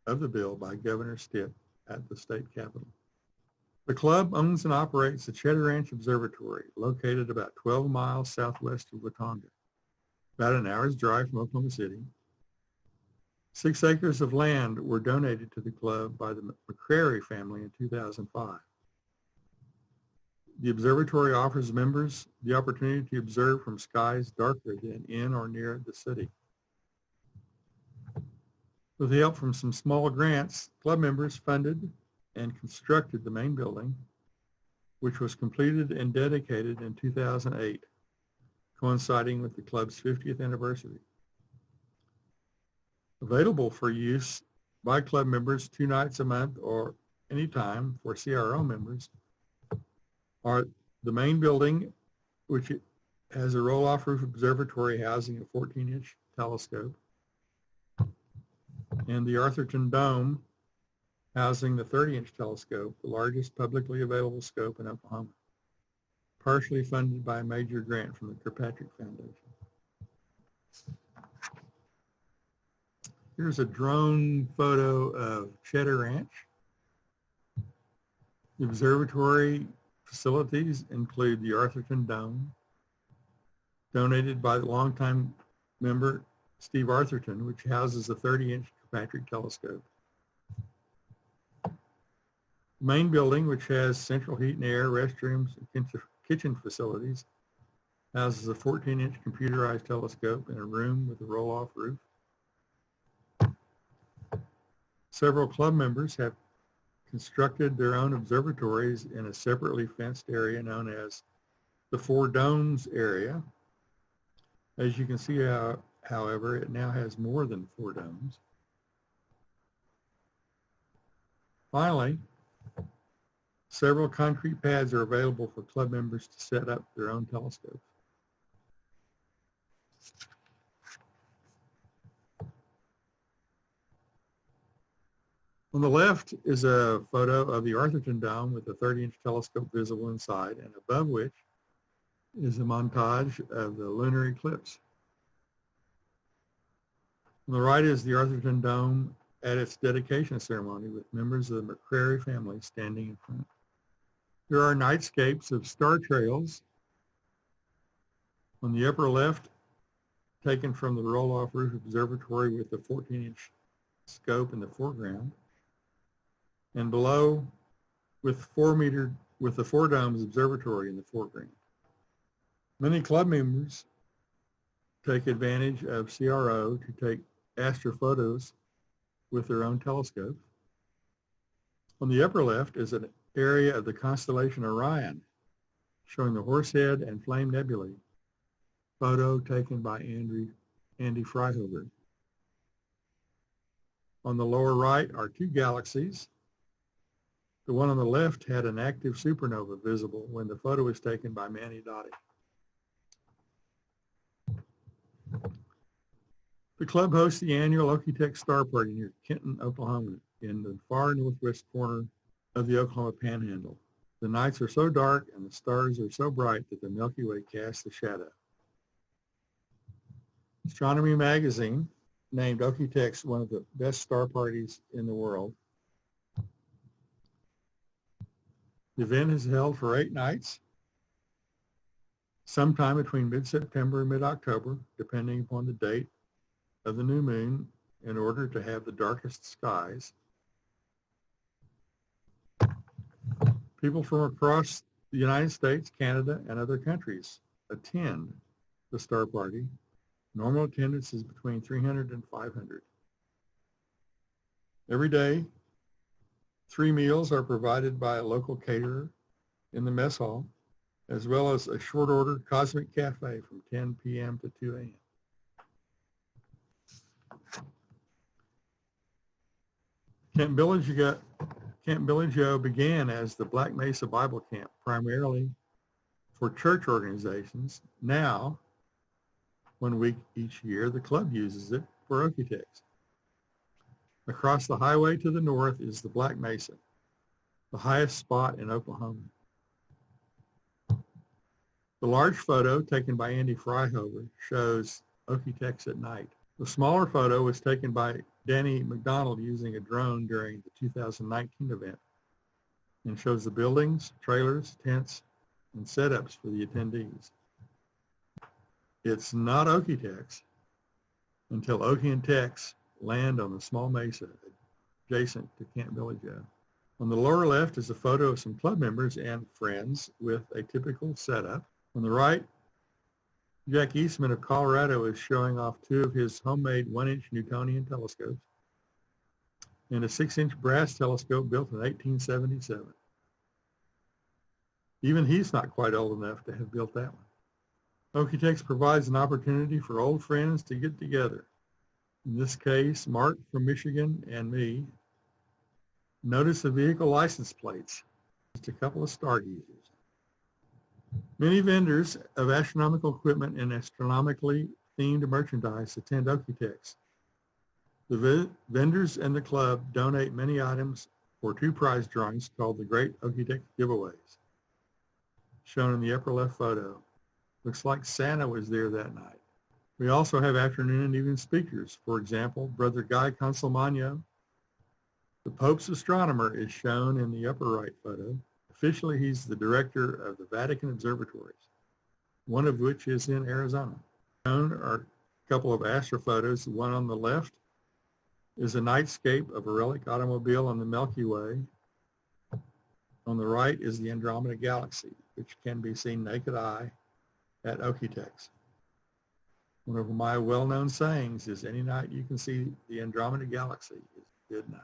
of the bill by Governor Stitt at the state capitol. The club owns and operates the Cheddar Ranch Observatory, located about 12 miles southwest of Watonga, about an hour's drive from Oklahoma City. 6 acres of land were donated to the club by the McCrary family in 2005. The observatory offers members the opportunity to observe from skies darker than in or near the city. With the help from some small grants, club members funded and constructed the main building, which was completed and dedicated in 2008, coinciding with the club's 50th anniversary. Available for use by club members 2 nights a month or anytime for CRO members are the main building, which has a roll-off roof observatory housing a 14-inch telescope, and the Arthurton Dome housing the 30-inch telescope, the largest publicly available scope in Oklahoma, partially funded by a major grant from the Kirkpatrick Foundation. Here's a drone photo of Cheddar Ranch. The observatory facilities include the Arthurton Dome, donated by the longtime member Steve Arthurton, which houses a 30-inch Kirkpatrick telescope. The main building, which has central heat and air, restrooms, and kitchen facilities, houses a 14-inch computerized telescope in a room with a roll-off roof. Several club members have constructed their own observatories in a separately fenced area known as the Four Domes area. As you can see, however, it now has more than 4 domes. Finally, several concrete pads are available for club members to set up their own telescopes. On the left is a photo of the Arthurton Dome with a 30-inch telescope visible inside, and above which is a montage of the lunar eclipse. On the right is the Arthurton Dome at its dedication ceremony with members of the McCrary family standing in front. There are nightscapes of star trails on the upper left, taken from the roll-off roof observatory with the 14-inch scope in the foreground, and below with the Four Domes Observatory in the foreground. Many club members take advantage of CRO to take astrophotos with their own telescopes. On the upper left is an area of the constellation Orion, showing the Horsehead and Flame Nebulae, photo taken by Andy Freihofer. On the lower right are two galaxies. The one on the left had an active supernova visible when the photo was taken by Manny Dottie. The club hosts the annual Okie-Tex Star Party near Kenton, Oklahoma, in the far northwest corner of the Oklahoma Panhandle. The nights are so dark and the stars are so bright that the Milky Way casts a shadow. Astronomy magazine named Okie-Tex one of the best star parties in the world. The event is held for 8 nights, sometime between mid-September and mid-October, depending upon the date of the new moon, in order to have the darkest skies. People from across the United States, Canada, and other countries attend the star party. Normal attendance is between 300 and 500. Every day, 3 meals are provided by a local caterer in the mess hall, as well as a short order cosmic cafe from 10 p.m. to 2 a.m. Camp Bellagio began as the Black Mesa Bible Camp, primarily for church organizations. Now, 1 week each year, the club uses it for Okie-Tex. Across the highway to the north is the Black Mesa, the highest spot in Oklahoma. The large photo taken by Andy Fryhover shows Okie-Tex at night. The smaller photo was taken by Danny McDonald using a drone during the 2019 event and shows the buildings, trailers, tents, and setups for the attendees. It's not Okie-Tex until Okie and Tex land on the small mesa adjacent to Camp Bellagio. On the lower left is a photo of some club members and friends with a typical setup. On the right, Jack Eastman of Colorado is showing off 2 of his homemade 1-inch Newtonian telescopes and a 6-inch brass telescope built in 1877. Even he's not quite old enough to have built that one. Okie-Tex provides an opportunity for old friends to get together. In this case, Mark from Michigan and me. Notice the vehicle license plates, just a couple of stargazers. Many vendors of astronomical equipment and astronomically themed merchandise attend Okie-Tex. The vendors and the club donate many items for 2 prize drawings called the Great Okie-Tex Giveaways, shown in the upper left photo. Looks like Santa was there that night. We also have afternoon and evening speakers. For example, Brother Guy Consolmagno, the Pope's astronomer, is shown in the upper right photo. Officially, he's the director of the Vatican observatories, one of which is in Arizona. Shown are a couple of astrophotos. The one on the left is a nightscape of a relic automobile on the Milky Way. On the right is the Andromeda Galaxy, which can be seen naked eye at Okie-Tex. One of my well-known sayings is, any night you can see the Andromeda Galaxy is a good night.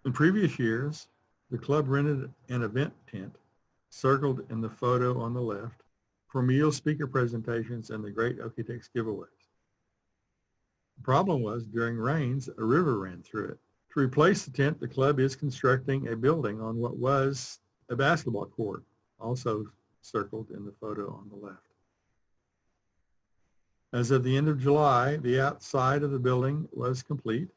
In previous years, the club rented an event tent, circled in the photo on the left, for meal speaker presentations and the Great Okie-Tex giveaways. The problem was, during rains, a river ran through it. To replace the tent, the club is constructing a building on what was a basketball court, also circled in the photo on the left. As of the end of July, the outside of the building was complete,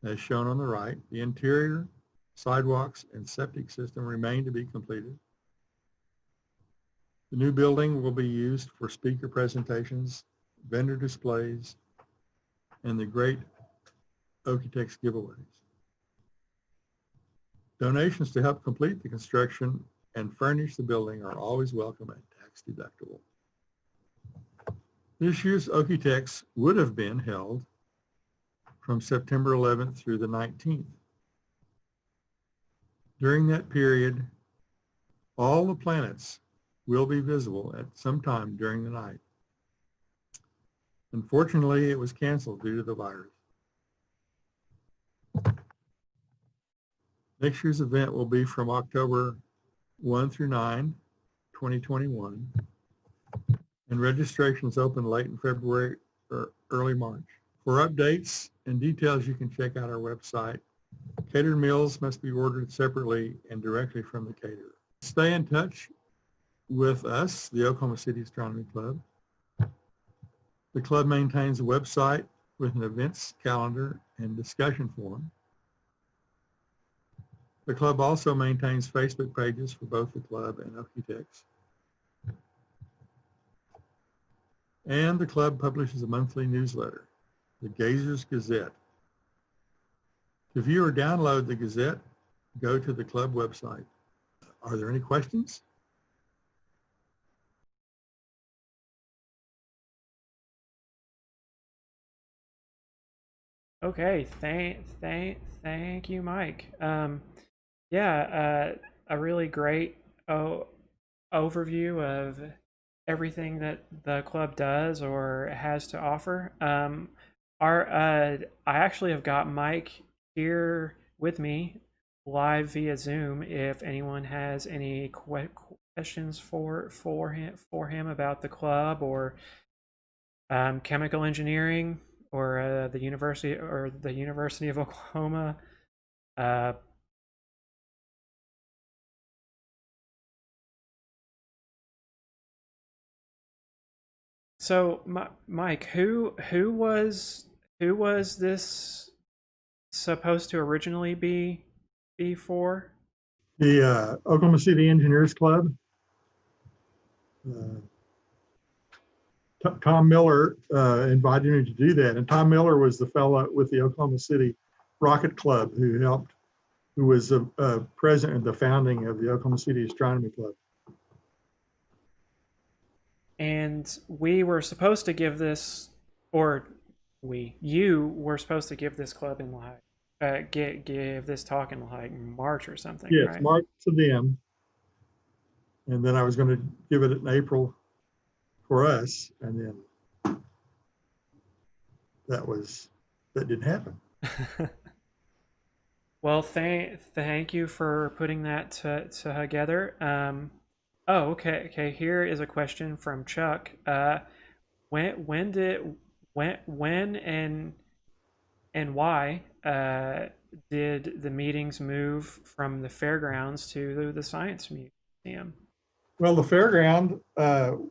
as shown on the right. The interior, sidewalks, and septic system remain to be completed. The new building will be used for speaker presentations, vendor displays, and the Great Okie-Tex giveaways. Donations to help complete the construction and furnish the building are always welcome and tax deductible. This year's Okie-Tex would have been held from September 11th through the 19th. During that period, all the planets will be visible at some time during the night. Unfortunately, it was canceled due to the virus. Next year's event will be from October 1 through 9, 2021, and registrations open late in February or early March. For updates and details, you can check out our website. Catered meals must be ordered separately and directly from the caterer. Stay in touch with us, the Oklahoma City Astronomy Club. The club maintains a website with an events calendar and discussion forum. The club also maintains Facebook pages for both the club and Okie-Tex. And the club publishes a monthly newsletter, the Gazers Gazette. To view or download the Gazette, go to the club website. Are there any questions? Okay, thank you, Mike. Yeah, a really great overview of everything that the club does or has to offer. I actually have got Mike here with me live via Zoom. If anyone has any questions for him about the club or chemical engineering or the University of Oklahoma. So, Mike, who was this supposed to originally be for? The Oklahoma City Engineers Club. Tom Miller invited me to do that, and Tom Miller was the fellow with the Oklahoma City Rocket Club who was president of the founding of the Oklahoma City Astronomy Club. And we were supposed to give this, you were supposed to give this club in like, give this talk in like March or something. Yes, right? March to them, and then I was going to give it in April for us, and then that didn't happen. Well, thank you for putting that together. Oh, okay. Here is a question from Chuck. When and why did the meetings move from the fairgrounds to the science museum? Well, the fairground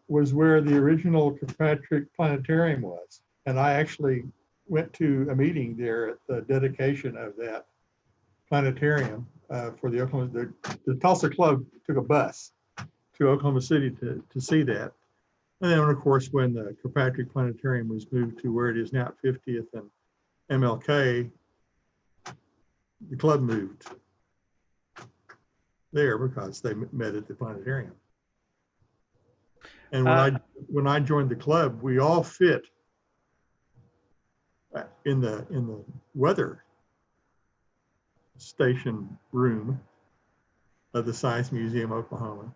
was where the original Kirkpatrick Planetarium was, and I actually went to a meeting there at the dedication of that planetarium for the Oklahoma. The Tulsa Club took a bus to Oklahoma City to see that, and then of course when the Kirkpatrick Planetarium was moved to where it is now at 50th and MLK, the club moved there because they met at the planetarium. And when I joined the club, we all fit in the weather station room of the Science Museum, Oklahoma,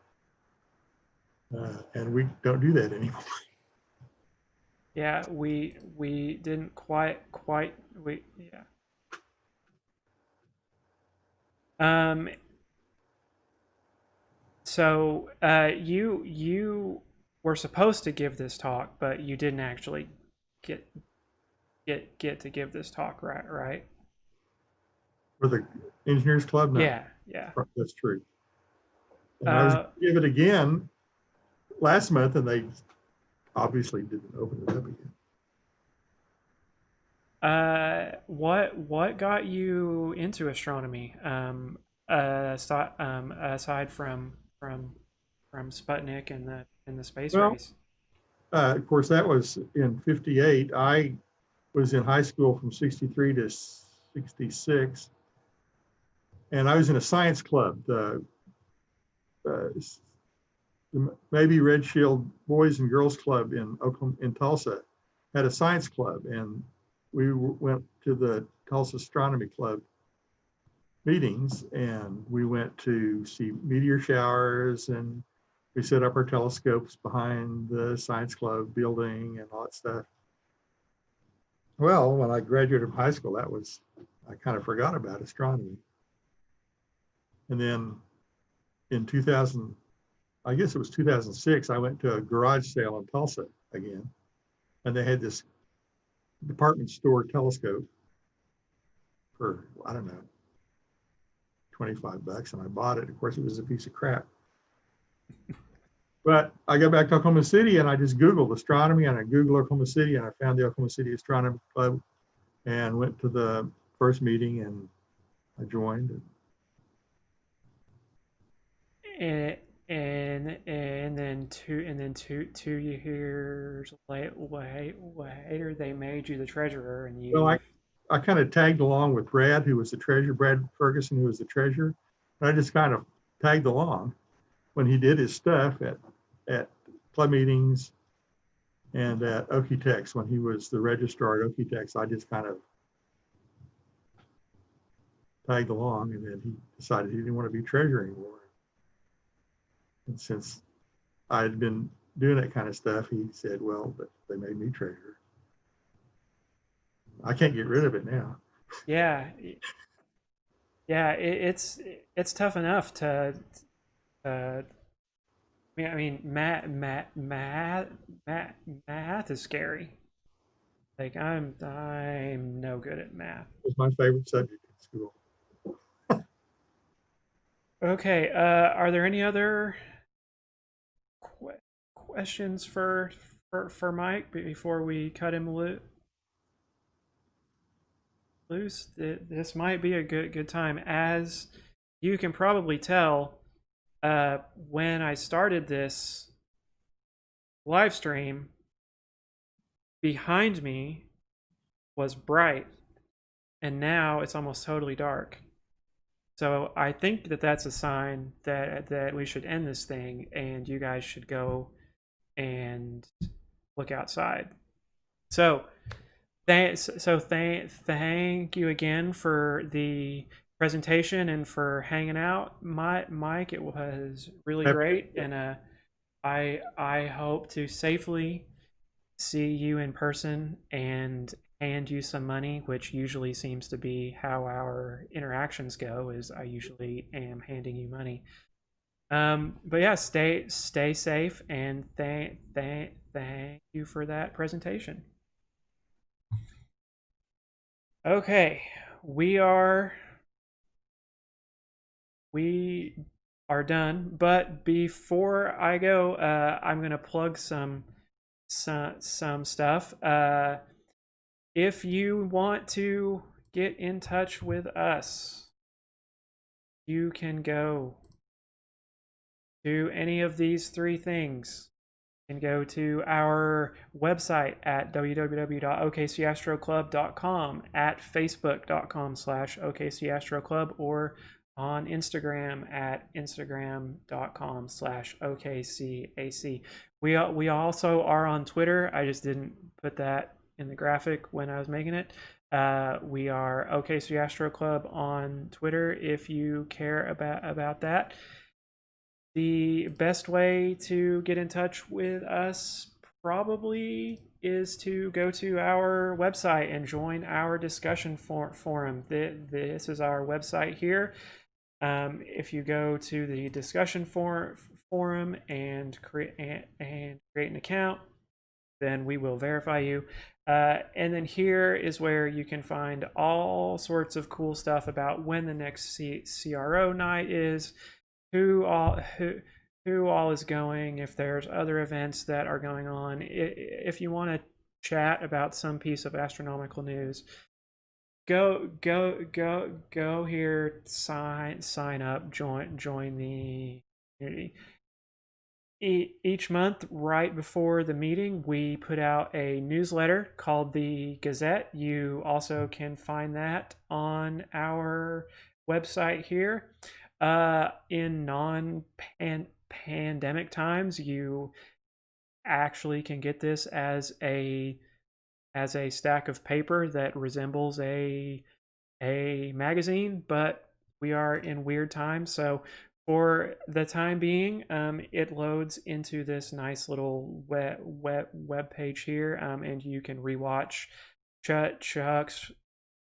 and we don't do that anymore. Yeah, we didn't quite yeah. So you were supposed to give this talk, but you didn't actually get to give this talk, right? For the Engineers Club? No. Yeah. That's true. And I was going to give it again last month, and they obviously didn't open it up again. What got you into astronomy? Aside from Sputnik and the space race. Of course, that was in '58. I was in high school from '63 to '66, and I was in a science club. The maybe Red Shield Boys and Girls Club in Tulsa had a science club, and we went to the Tulsa Astronomy Club meetings, and we went to see meteor showers, and we set up our telescopes behind the science club building and all that stuff. Well, when I graduated from high school, I kind of forgot about astronomy. And then in 2000, I guess it was 2006, I went to a garage sale in Tulsa again, and they had this department store telescope for, I don't know, 25 bucks, and I bought it. Of course, it was a piece of crap. But I got back to Oklahoma City and I just Googled astronomy, and I Googled Oklahoma City, and I found the Oklahoma City Astronomy Club and went to the first meeting, and I joined. And then two years later they made you the treasurer, and you. Well, I kind of tagged along with Brad, who was the treasurer, Brad Ferguson, who was the treasurer. And I just kind of tagged along when he did his stuff at club meetings and at Okie-Tex when he was the registrar at Okie-Tex. I just kind of tagged along, and then he decided he didn't want to be treasurer anymore. And since I had been doing that kind of stuff, he said, well, but they made me treasurer. I can't get rid of it now. Yeah. It's tough enough to I mean, math is scary. Like I'm no good at math. It was my favorite subject in school. Okay, are there any other questions for Mike before we cut him loose? This might be a good time. As you can probably tell, when I started this live stream, behind me was bright, and now it's almost totally dark. So I think that that's a sign that we should end this thing, and you guys should go and look outside. So thank you again for the presentation and for hanging out, Mike. It was really great, and I hope to safely see you in person and hand you some money, which usually seems to be how our interactions go, is I usually am handing you money. But yeah, stay safe, and thank you for that presentation. Okay, we are done, but before I go, I'm gonna plug some stuff. If you want to get in touch with us, you can go to any of these three things. You can go to our website at www.okcastroclub.com, at facebook.com/okcastroclub, or on Instagram at instagram.com/okcac. We also are on Twitter. I just didn't put that in the graphic when I was making it. We are OKC Astro Club on Twitter if you care about that. The best way to get in touch with us probably is to go to our website and join our discussion forum. This is our website here. If you go to the discussion forum and create an account, then we will verify you. And then here is where you can find all sorts of cool stuff about when the next CRO night is, who all is going, if there's other events that are going on. If you want to chat about some piece of astronomical news, go here, sign up, join the community. Each month, right before the meeting, we put out a newsletter called the Gazette. You also can find that on our website here. In non-pandemic times, you actually can get this as a stack of paper that resembles a magazine, but we are in weird times, so for the time being, it loads into this nice little web page here, and you can rewatch Chuck's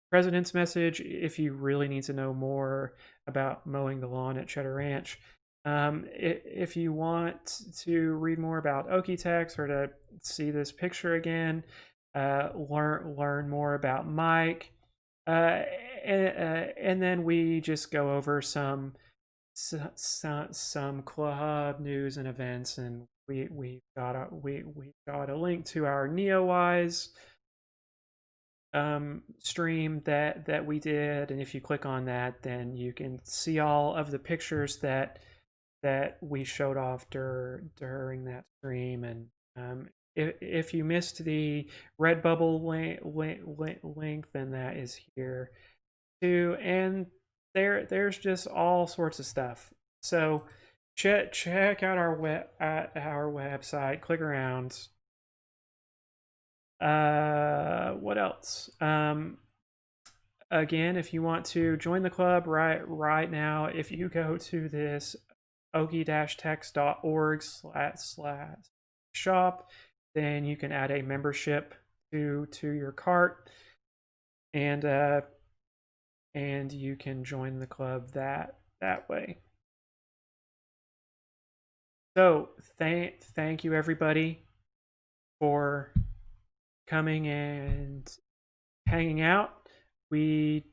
President's Message if you really need to know more about mowing the lawn at Cheddar Ranch. If you want to read more about Okitec or to see this picture again, learn more about Mike, and then we just go over some club news and events, and we got a link to our NeoWise stream that we did, and if you click on that, then you can see all of the pictures that we showed off during that stream. And if you missed the Redbubble link, then that is here too. And there's just all sorts of stuff. So check out our website, click around. What else? Again, if you want to join the club right now, if you go to this okie-tex.org/shop, then you can add a membership to your cart, and you can join the club that way. So thank you everybody for coming and hanging out. We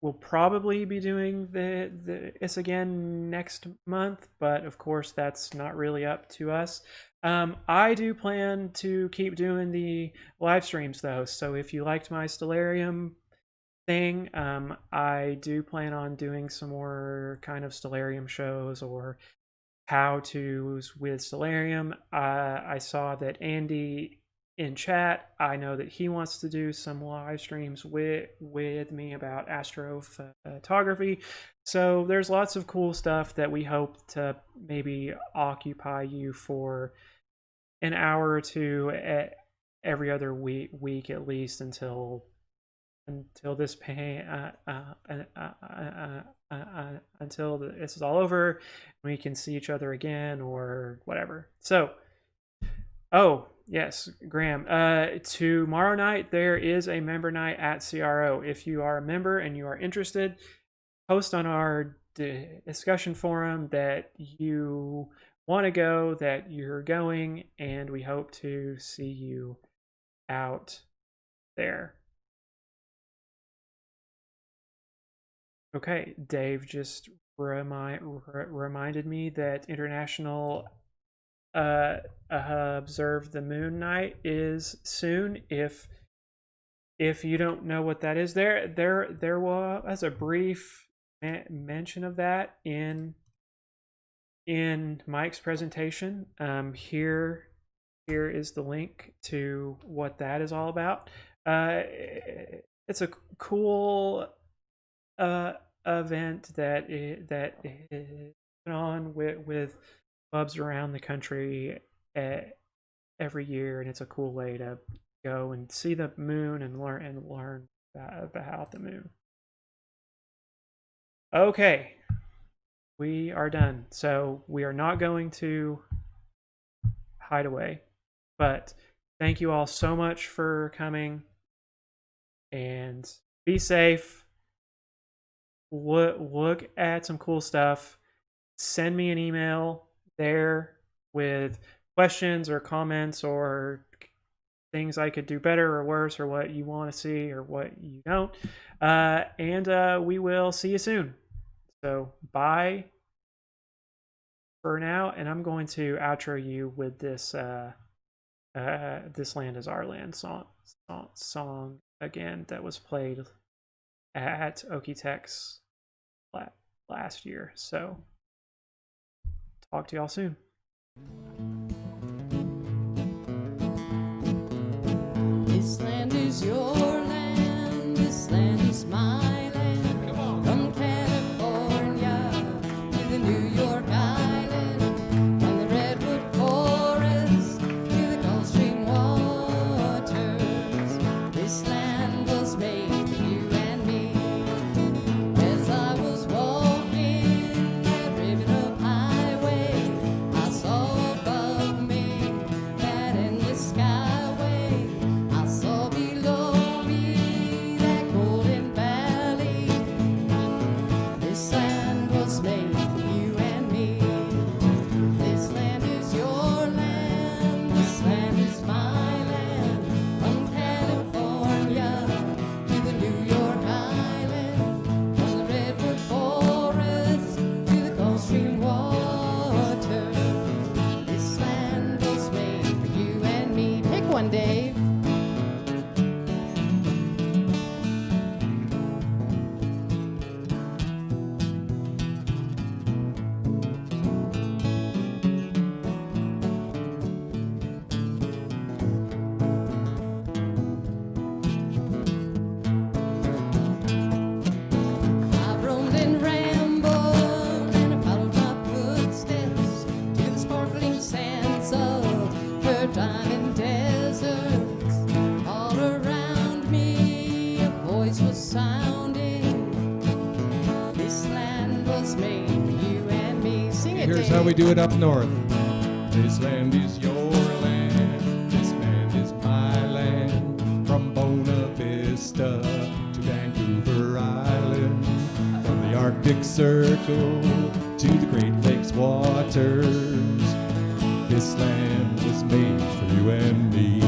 will probably be doing this again next month, but of course that's not really up to us. I do plan to keep doing the live streams though, so if you liked my Stellarium thing, I do plan on doing some more kind of Stellarium shows or how-tos with Stellarium. I saw that Andy in chat, I know that he wants to do some live streams with me about astrophotography. So there's lots of cool stuff that we hope to maybe occupy you for an hour or two every other week at least until this until this is all over and we can see each other again or whatever. So oh yes, Graham, tomorrow night there is a member night at CRO. If you are a member and you are interested, post on our discussion forum that you want to go, that you're going, and we hope to see you out there. Okay, Dave just reminded me that International Observe the Moon Night is soon. If you don't know what that is, there was a brief mention of that in Mike's presentation. Here is the link to what that is all about. It's a cool event that is on with clubs around the country every year, and it's a cool way to go and see the moon and learn about the moon. Okay, we are done. So we are not going to hide away, but thank you all so much for coming, and be safe. Look at some cool stuff. Send me an email there with questions or comments or things I could do better or worse, or what you want to see or what you don't. And we will see you soon. So bye for now, and I'm going to outro you with this This Land Is Our Land song again that was played at Okie-Tex last year. So talk to y'all soon. This land is your land, this land is my land. Come on. From California to the New York Island, from the Redwood Forest to the Gulf Stream waters. This land was made for you and me. As I was walking that ribbon of highway, I saw above me that endless skyway. I saw below me voice was sounding. This land was made for you and me. Sing it, Here's Dave. how we do it up north. This land is your land. This land is my land. From Bona Vista to Vancouver Island. From the Arctic Circle to the Great Lakes waters. This land was made for you and me.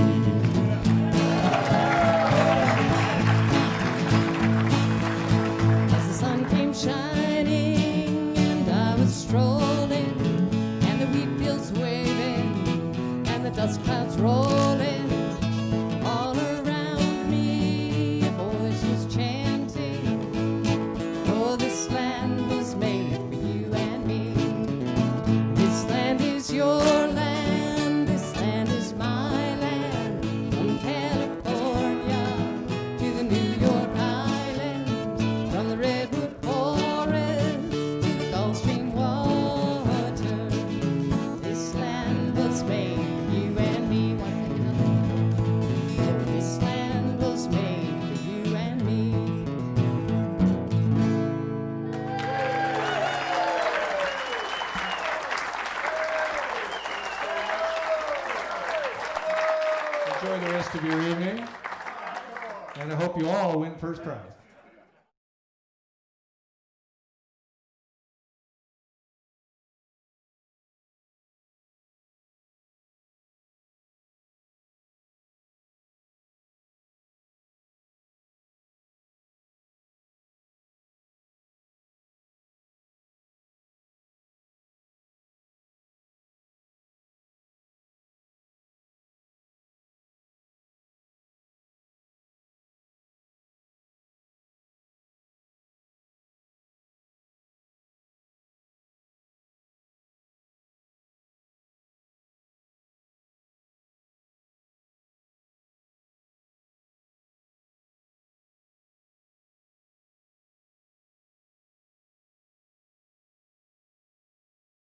As the sun came shining and I was strolling, and the wheat fields waving and the dust clouds rolling, all around me a voice was chanting, oh, this land was made for you and me. This land is your land, this land is my land, from California to the New York Islands, from the redwood forest to the Gulf Stream water. This land was made for you and me. Oh, this land was made for you and me. Enjoy the rest of your evening. And I hope you all win first prize.